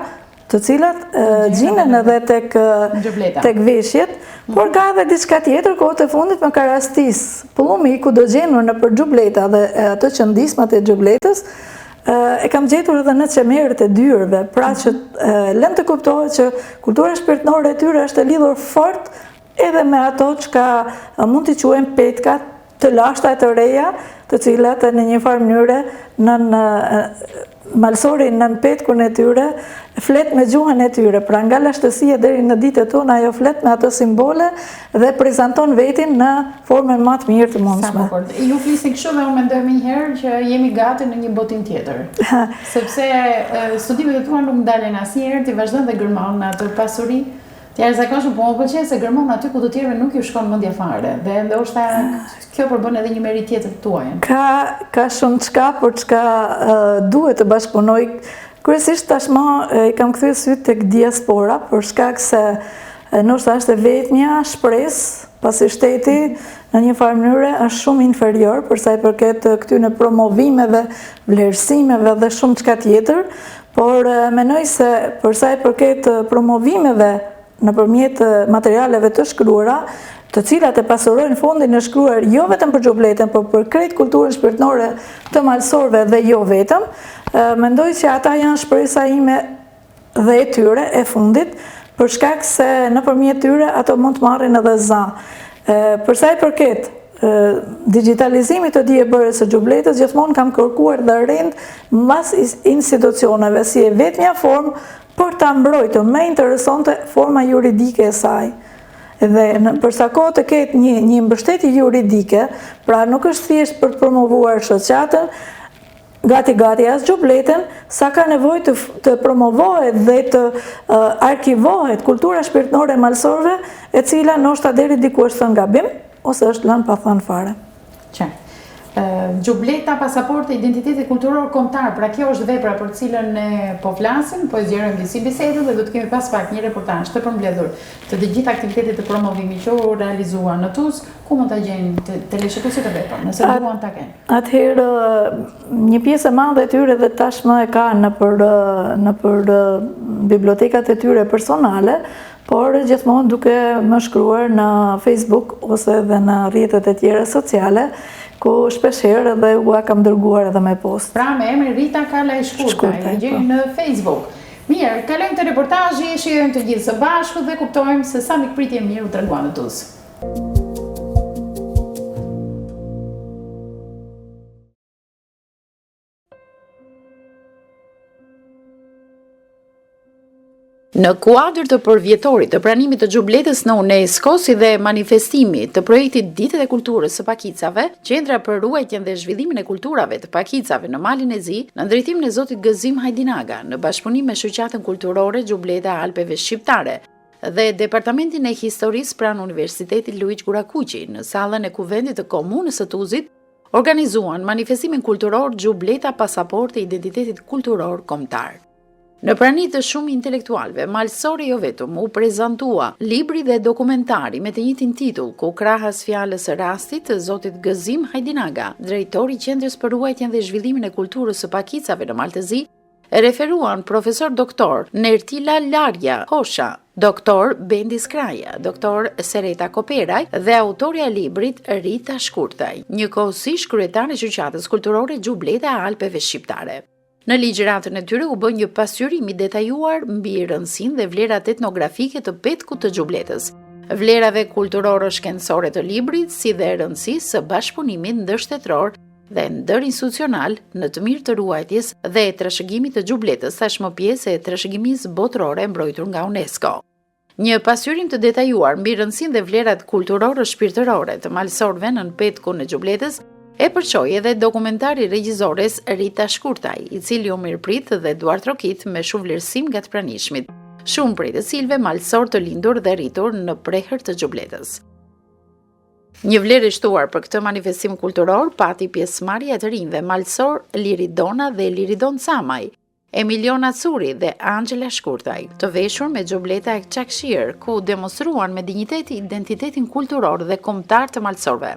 të cilat gjinen edhe tek veshjet, por ka edhe diçka tjetër kohët e fundit më ka rastis. Pullumi ku do gjenur në për xhubleta dhe ato qëndismat e xhubletës, e kam gjetur edhe në çemerët e dyrëve, pra që lën të kuptohet që kultura shpirtënore e tyre është e lidhur fort edhe me ato çka mund t'i quajmë petkat të lashta e të reja, të cilat në një farë mënyre malësorin nën petkun e tyre, flet me gjuhën e tyre, pra nga lashtësia deri në ditët tona ajo flet me ato simbole dhe prezanton vetin në formën më të mirë të mundshme. Ju flisin kështu dhe unë mendoj një herë që jemi gati në një botim tjetër. Sepse studimet e tua nuk ndalen asnjëherë, ti vazhdon dhe gërmon në atë pasuri. Të jashtëzakonshme, po më pëlqen se gërmon aty ku të tjerëve nuk ju shkon mendja fare. Dhe ndoshta kjo përbën edhe një merit tjetër tuaj. Ka shumë çka për çka duhet të bashkëpunoj. Kryesisht tashmë i kam kthyer syt tek diaspora për shkak se ndoshta është e vetmja shpresë, pasi shteti në një farë mënyre është shumë inferior për sa i përket këtyre promovimeve, vlerësimeve dhe shumë çka tjetër, por mendoj se për sa i përket promovimeve nëpërmjet materialeve të shkruara, të cilat e pasurojnë fondin e shkruar jo vetëm për xhubletën, por për krejt kulturën shpirtënore të malësorëve dhe jo vetëm, mendoj që ata janë shpresa ime dhe e tyre e fundit, për shkak se nëpërmjet tyre ato mund të marrin edhe za. Për sa i përket digitalizimit të diebërës së xhubletës, gjithmonë kam kërkuar dhe rend mbas institucioneve si e vetmja formë për ta mbrojtur, më interesonte forma juridike e saj. Dhe përsa kohë të ketë një mbështetje juridike, pra nuk është thjesht për të promovuar shoqatën, gati as xhubletën, sa ka nevojë të promovohet dhe të arkivohet kultura shpirtënore e malësorëve, e cila ndoshta deri diku është thënë gabim, ose është lënë pa thënë fare. Qartë. Xhubleta, pasaporti, identiteti kulturor kombëtar, pra kjo është vepra për cilën ne po flasim, po e zgjerojmë si bisedë dhe do të kemi pas pak një reportazh të përmbledhur të gjithë aktivitetet të promovimit që u realizuan në Tuz, ku mund ta gjejnë teleshikuesit e veprën, nëse duan ta kenë. Atëherë një pjesë e madhe e tyre dhe tashmë e kanë nëpër bibliotekat e tyre personale, por gjithmonë duke më shkruar në Facebook ose edhe në rrjetet e tjera sociale, ku shpeshherë edhe ua kam dërguar edhe me post. Pra me emrin Rita Kala e Shkurtaj, e gjejmë në Facebook. Mirë, kalojmë te reportazhi, shijojmë të gjithë së bashku dhe kuptojmë se sa mikpritje mirë u treguan në Tuz. Në kuadër të përvjetorit të pranimit të xhubletës në UNESCO si dhe manifestimit të projektit Ditët e Kulturës së Pakicave, Qendra për Ruajtjen dhe Zhvillimin e Kulturave të Pakicave në Malin e Zi, në drejtimin e zotit Gëzim Hajdinaga, në bashkëpunim me shoqatën kulturore Xhubleta e Alpeve Shqiptare dhe Departamentin e Historisë pranë Universitetit Luiq Gurakuqi, në sallën e Kuvendit të Komunës së Tuzit, organizuan manifestimin kulturor Xhubleta Pasaporti e Identitetit Kulturor Kombëtar. Në prani të shumë intelektualve, malësore jo vetëm, u prezantua libri dhe dokumentari me të njëjtin titull, ku krahas fjalës së rastit të zotit Gëzim Hajdinaga, drejtori i Qendrës për Ruajtjen dhe Zhvillimin e Kulturës së Pakicave në Malë të Zi, e referuan profesor doktor Nertila Larja Hosha, doktor Bendis Kraja, doktor Sereta Koperaj dhe autorja e librit Rita Shkurtaj, njëkohësisht kryetare e shoqatës kulturore Xhubleta e Alpeve Shqiptare. Në ligjëratën e tyre u bë një pasqyrim i detajuar mbi rëndësinë dhe vlerat etnografike të petkut të Xhubletës, vlerave kulturore shkencore të librit, si dhe rëndësisë së bashkëpunimit ndërshtetror dhe ndërinstitucional në të mirë të ruajtjes dhe trashëgimit të Xhubletës, tashmë pjesë e trashëgimisë botërore mbrojtur nga UNESCO. Një pasqyrim të detajuar mbi rëndësinë dhe vlerat kulturore shpirtërore të malësorëve në petkun e Xhubletës e përqoj edhe dokumentari regjizores Rita Shkurtaj, i cili u mirëprit dhe duar trokit me shumë vlerësim nga të pranishmit, shumë prej të cilëve malësor të lindur dhe rritur në prehër të Xhubletës. Një vlerë e shtuar për këtë manifestim kulturor pati pjesëmarrja e të rinjve malësor Liridona dhe Liridon Samaj, Emiliona Curi dhe Angela Shkurtaj, të veshur me xhubleta e Çakshir, ku demonstruan me dinjitet identitetin kulturor dhe kombëtar të malësorëve.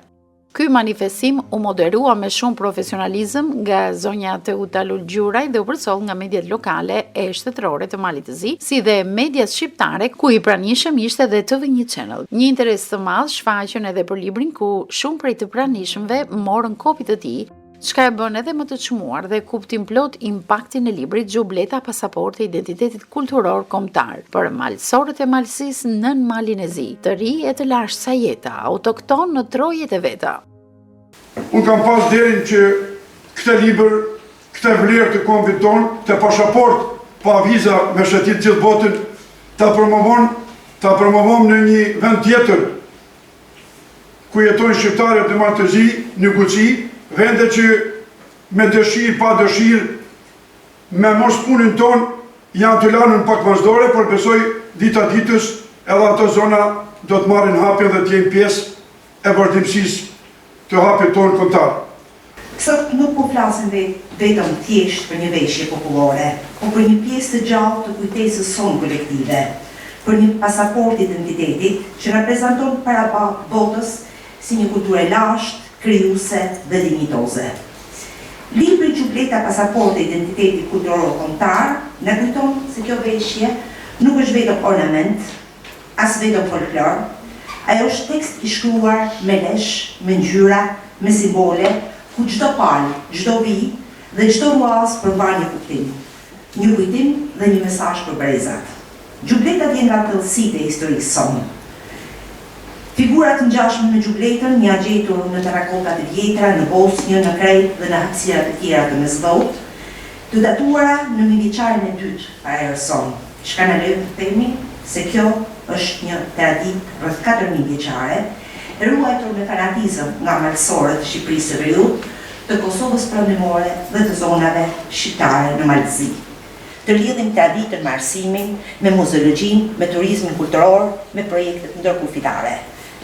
Ky manifestim u moderua me shumë profesionalizëm nga zonja Teutalul Gjuraj dhe u përsoll nga mediat lokale e shtetërore të Malit të Zi, si dhe mediat shqiptare, ku i pranishëm ishte dhe TV1 Channel. Një interes të madh shfaqën edhe për librin, ku shumë prej të pranishmëve morën kopi të tij, çka e bën edhe më të çmuar dhe kuptim plot impaktin e librit Xhubleta Pasaporti e Identitetit Kulturor Kombëtar për malësorët e Malësisë nën Malin e Zi, të ri e të lashtë sa jeta, autokton në trojet e veta. Unë kam pas derin që këtë libër, këtë vlerë të kombit ton, këtë pasaport pa viza me shëtit gjithë botën, ta promovon në një vend tjetër ku jetojnë shqiptarët e Malë të Zi, në Guci, vende që me dëshirë, pa dëshirë, me mos punën tonë, janë të lanën pak vazhdore, por besoj dita ditës edhe ato zona do të marrin hapin dhe t'jenë pjesë e vazhdimësisë të hapit tonë kombëtar. Sot nuk po flasim vetëm thjesht për një veshje popullore, por për një pjesë të gjallë të kujtesës sonë kolektive, për një pasaport identitetit që reprezenton para botës si një kulturë e lashtë, krijuese dhe dinjitoze. Libri Xhubleta Pasaporti e Identitetit Kulturor Kombëtar na kujton se kjo veshje nuk është vetëm ornament, as vetëm folklor, ajo është tekst i shkruar me lesh, me ngjyra, me simbole, ku çdo palë, çdo vit dhe çdo muaz përmban një kuptim. Një kujtim dhe një mesazh për brezat. Xhubleta vjen nga thellësitë e historisë sonë. Figurat ngjashme me xhubletën janë gjetur në terrakotat e vjetra, në Bosnjë, në Krejt dhe në hapësirat e tjera të mesdhot, të datuara në mijëvjeçarin e dytë para erës sonë. Çka na lejon të themi se kjo është një traditë rreth 4000 vjeçare, e ruajtur me fanatizëm nga malësorët e Shqipërisë së Veriut, të Kosovës Perëndimore dhe të zonave shqiptare në Malëzi. Të lidhim traditën me arsimin, me muzeologjinë, me turizmin kulturor, me projektet ndërkufitare.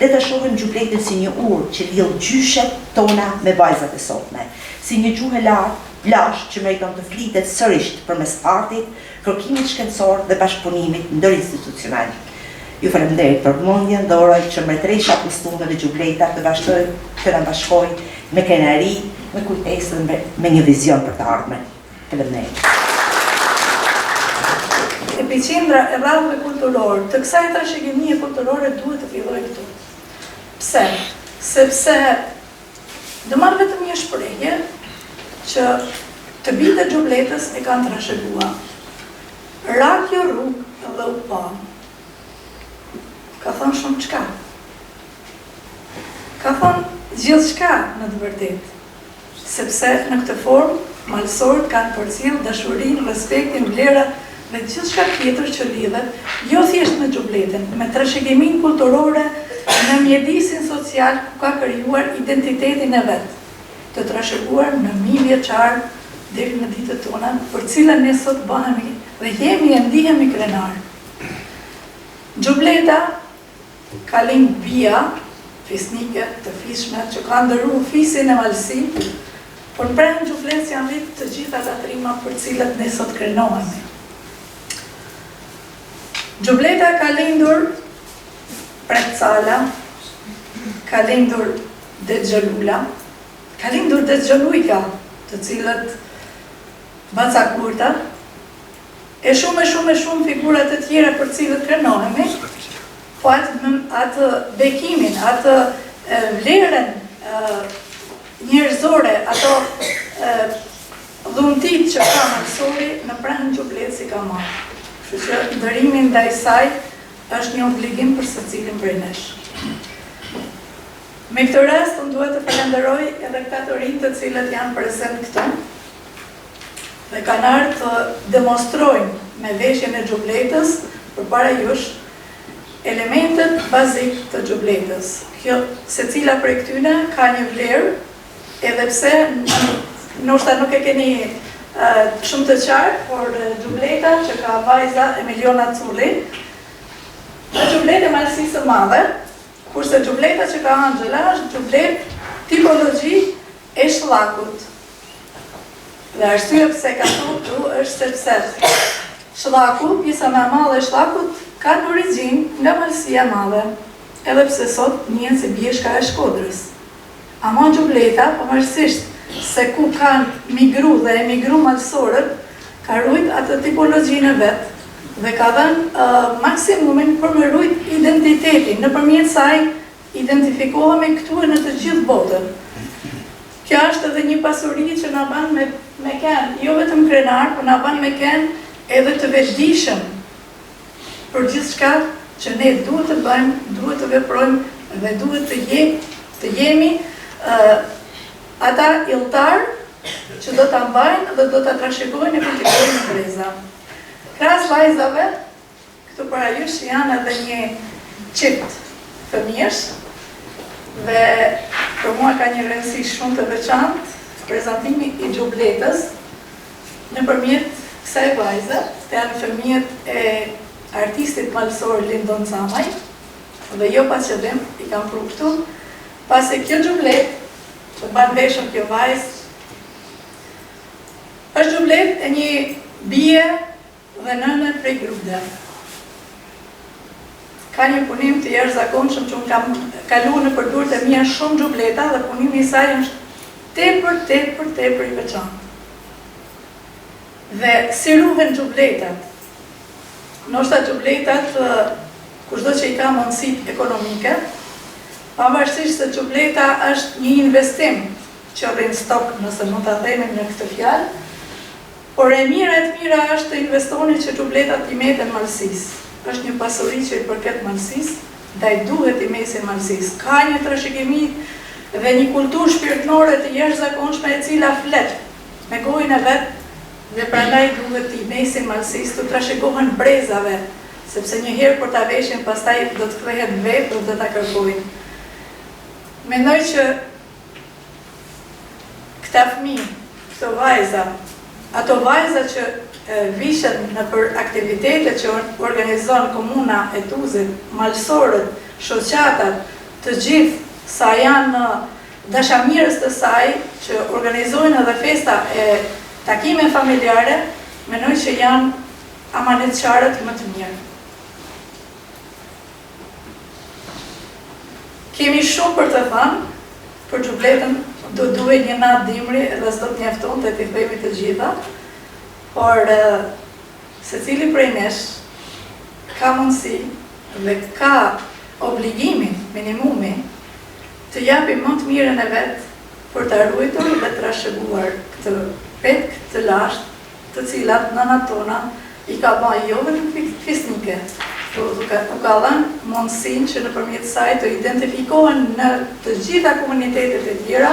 Le të shohim xhubletën si një urë që lidh gjyshet tona me vajzat e sotme, si një gjuhë lashtë që meriton të flitet sërish përmes artit, kërkimit shkencor dhe bashkëpunimit ndërinstitucional. Ju falenderoj për vëmendjen dhe uroj që mbretëresha kostume dhe xhubleta të vazhdojë të na bashkojë me krenari, me kujtesë dhe me një vizion për të ardhmen. Faleminderit. Epicendra e rradhëve kulturore të kësaj trashëgimie kulturore duhet të fillojë këtu. Pse? Sepse do marr vetëm një shprehje që të bitë e xhubletës e kanë trashëguar. Ra kjo rrugë dhe u pa. Ka thënë shumë çka. Ka thënë gjithçka në të vërtetë. Sepse në këtë formë malësorët kanë përcjell dashurinë, respektin, vlerat dhe gjithë shka tjetër që lidhet, jo thjesht me xhubletën, me trashëgimin kulturore në mjedisin social ku ka krijuar identitetin e vetë, të trashëguar në 1000 vjeçar deri në ditët tona, për cilën ne sot bëhemi dhe jemi e ndihemi krenar. Xhubleta ka lind bia, fisnike të fishme, që ka ndërru fisin e Malsi, por në prejnë xhubletës janë vitë të gjitha të atrima për cilët ne sot krenohemi. Xhubleta ka lindur Precala, ka lindur Dexholula, ka lindur Dexholujka, të cilët Bacakurta, e shumë figurat të tjera për cilët krenohemi, po atë bekimin, atë vlerën njerëzore, ato dhuntit që ka Malsori në pranë xhubletës i ka marrë. Kështu që ndërimin ndaj saj është një obligim për secilin prej nesh. Me këtë rast, unë duhet të falenderoj edhe këta të rinj të cilët janë prezent këtu dhe kanë ardhur të demonstrojnë me veshjen e xhubletës përpara jush elementet bazik të xhubletës. Kjo secila prej këtyne ka një vlerë, edhe pse ndoshta nuk e keni shumë të qartë, por xhubleta që ka vajza Emiliona Culli, është xhubletë e Malsisë së Madhe, kurse xhubleta që ka Angela është xhublet tipologji e shllakut. Dhe arsye pse ka thotë është sepse shllaku, pjesa më e madhe e shllakut, ka në origjinë nga Malsia e Madhe, edhe pse sot njihen si bjeshka e Shkodrës. Ama xhubleta, pavarësisht se ku kanë migru dhe emigru malsorët, ka rujt atë tipologjinë e vetë dhe ka dhënë maksimumin për me rujt identitetin, nëpërmjet saj identifikohemi këtu e në të gjithë botën. Kjo është edhe një pasuri që na bën me kenë, jo vetëm krenar, por na bën me kenë edhe të vetëdijshëm për gjithçka që ne duhet të bëjmë, duhet të veprojmë dhe duhet të jemi ata illtar që do ta mbajnë dhe do ta trashëgojnë e kultivojnë në breza. Krahas vajzave, këtu para jush janë edhe një çift fëmijësh dhe për mua ka një rëndësi shumë të veçantë prezantimi i xhubletës nëpërmjet kësaj vajze, të janë fëmijët e artistit malsor Lindon Camaj dhe jo pa qëllim i kam pru këtu, pasi kjo xhublet që ban veshën kjo vajzë është xhublet e një bie dhe nëne prej Gruvde. Ka një punim të jashtëzakonshëm që unë kam kaluar në përdorjet e mia shumë xhubleta dhe punimi i saj është tepër i veçantë. Dhe si ruhen xhubletat? Ndoshta xhubletat kushdo që i ka mundësi ekonomike, pavarësisht se xhubleta është një investim që rrin stok, nëse mund ta themi në këtë fjalë, por e mira është të investoni që xhubletat i meten Malsisë. Është një pasuri që i përket Malsisë, ndaj duhet i mesin Malsisë. Ka një trashëgimi dhe një kulturë shpirtërore të jashtëzakonshme e cila flet me gojën e vet dhe prandaj duhet i mesin Malsisë, të trashëgohen brezave, sepse një herë për ta veshin pastaj do të kthehet vetë, do të ta kërkojnë. Mendoj që këta fëmijë, këto vajza, ato vajza që vishen në për aktivitetet që organizon komuna e Tuzit, malsorët, shoqatat, të gjithë sa janë dashamirës të saj, që organizojnë edhe festa e takime familjare, mendoj që janë amanetçarët më të mirë. Kemi shumë për të thënë, për xhubletën do duhet një natë dimri edhe s'do të mjaftonte t'i themi të gjitha, por secili prej nesh ka mundësi dhe ka obligimin minimumi të japi më të mirën e vet për të ruajtur dhe të trashëguar këtë petkë të lashtë, të cilat nënat tona i ka bërë jo vetëm fisnike, u ka dhënë mundësinë që nëpërmjet saj të identifikohen në të gjitha komunitetet e tjera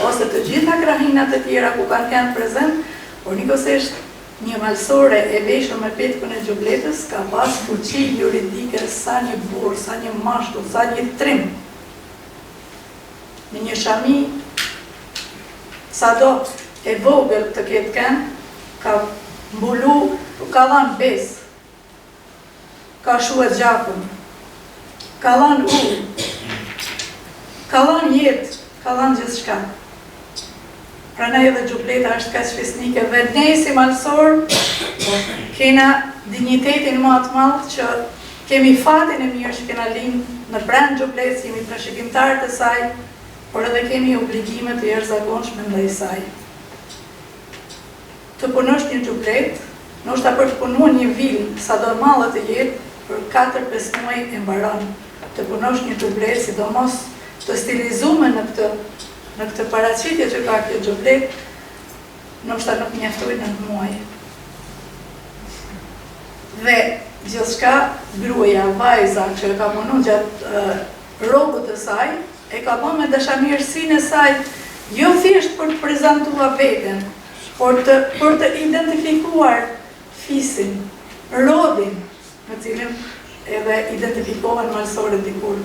ose të gjitha krahinat e tjera ku kanë qenë prezent, por njëkohësisht një malsore e veshur me petkun e gjubletës ka pas fuqi juridike sa një burr, sa një mashkull, sa një trim. Në një shami, sado e vogël të ketë kënd, ka mbulu, ka dhanë besë, ka shuhet gjakun, ka dhanë ujë, ka dhanë jetë, ka dhanë gjithçka. Prandaj edhe gjubleta është kaq fisnike dhe ne si malsor kena dignitetin më të madh që kemi fatin e mirë që kena lind në brend gjubletës, jemi trashëgimtarë të saj, por edhe kemi obligime të jashtëzakonshme ndaj saj. Të punosh një gjublet, ndoshta për të punuar një vilë, sado e madhe të jetë, për 4-5 muaj e mbaron. Të punosh një gjublet, sidomos të stilizuar në këtë paraqitje që ka kjo gjublet, ndoshta nuk mjaftojnë 9 muaj. Dhe gjithçka gruaja, vajza që ka punuar gjatë rrogës të saj, e ka bën me dashamirësinë e saj, jo thjesht për të prezantuar veten, por të identifikuar fisin, rodhin, me cilin edhe identifikohen malsorët dikur.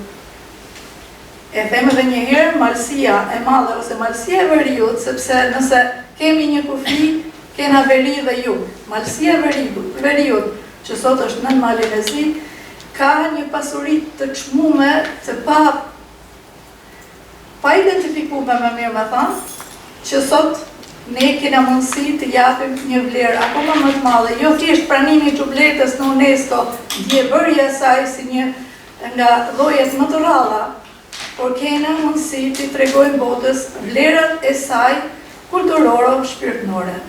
E them edhe një herë, malësia e madhe ose malësia e veriut, sepse nëse kemi një kufi, kena veri dhe jug. Malësia e veriut, që sot është nën malin e zi, ka një pasurit të çmume, të pa identifikuar më mirë me thanë, që sot ne kena mundësi të japim një vlerë akoma më të madhe, jo thjesht pranimi i gjubletës në UNESCO, djevërja e saj si një nga llojet më të rralla, por kena mundësi të tregojmë botës vlerat e saj kulturore, shpirtërore.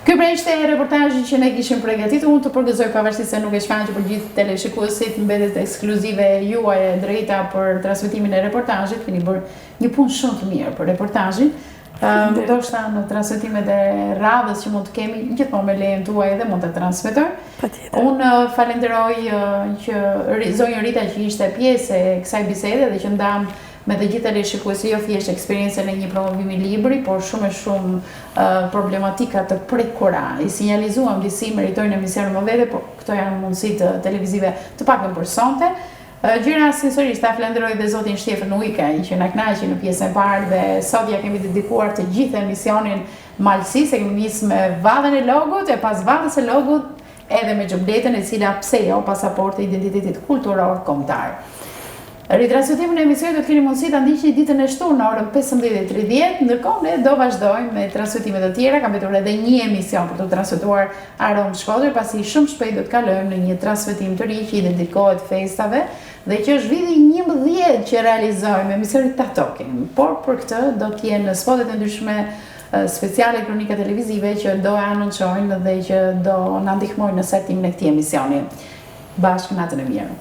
Ky pra ishte reportazhi që ne kishim përgatitur. Unë të përgëzoj pavarësisht se nuk e shfaqej për gjithë teleshikuesit, mbetet ekskluzive juaj e drejta për transmetimin e reportazhit. Keni bërë një punë shumë të mirë për reportazhin. Ndoshta në transmetimet e radhës që mund të kemi gjithmonë me lejen tuaj edhe mund të transmetoj. Unë falenderoj që zonjën Rita që ishte pjesë e kësaj bisede dhe që ndam me të gjithë teleshikuesit jo thjesht eksperiencën e një promovimi libri, por shumë e shumë problematika të prekura. I sinjalizuam disi meritojnë emision më vete, por këto janë mundësit televizive të pakën për sonte. Gjëra sinqerisht ta falenderoj dhe zotin Shtefan Ujka që na kënaqi në pjesën e parë dhe sot ja kemi dedikuar të gjithë emisionin Malësi, se kemi nisë me vadhen e logut e pas vadhës e logut edhe me gjubletën e cila pse jo pasaportë e identitetit kulturor kombëtar. Ritransmetimin e emisionit do të keni mundësi ta ndiqni ditën e shtunë në orën 15:30, ndërkohë ne do vazhdojmë me transmetime të tjera. Ka mbetur edhe një emision për të transmetuar Aromë Shkodër, pasi shumë shpejt do të kalojmë në një transmetim të ri që i dedikohet festave dhe që është viti 11 që realizojmë emisionin Tatokin. Por për këtë do të jenë spotet e ndryshme speciale kronika televizive që do e anoncojnë dhe që do na ndihmojnë në sartimin e këtij emisioni. Bashkë natën e mirë.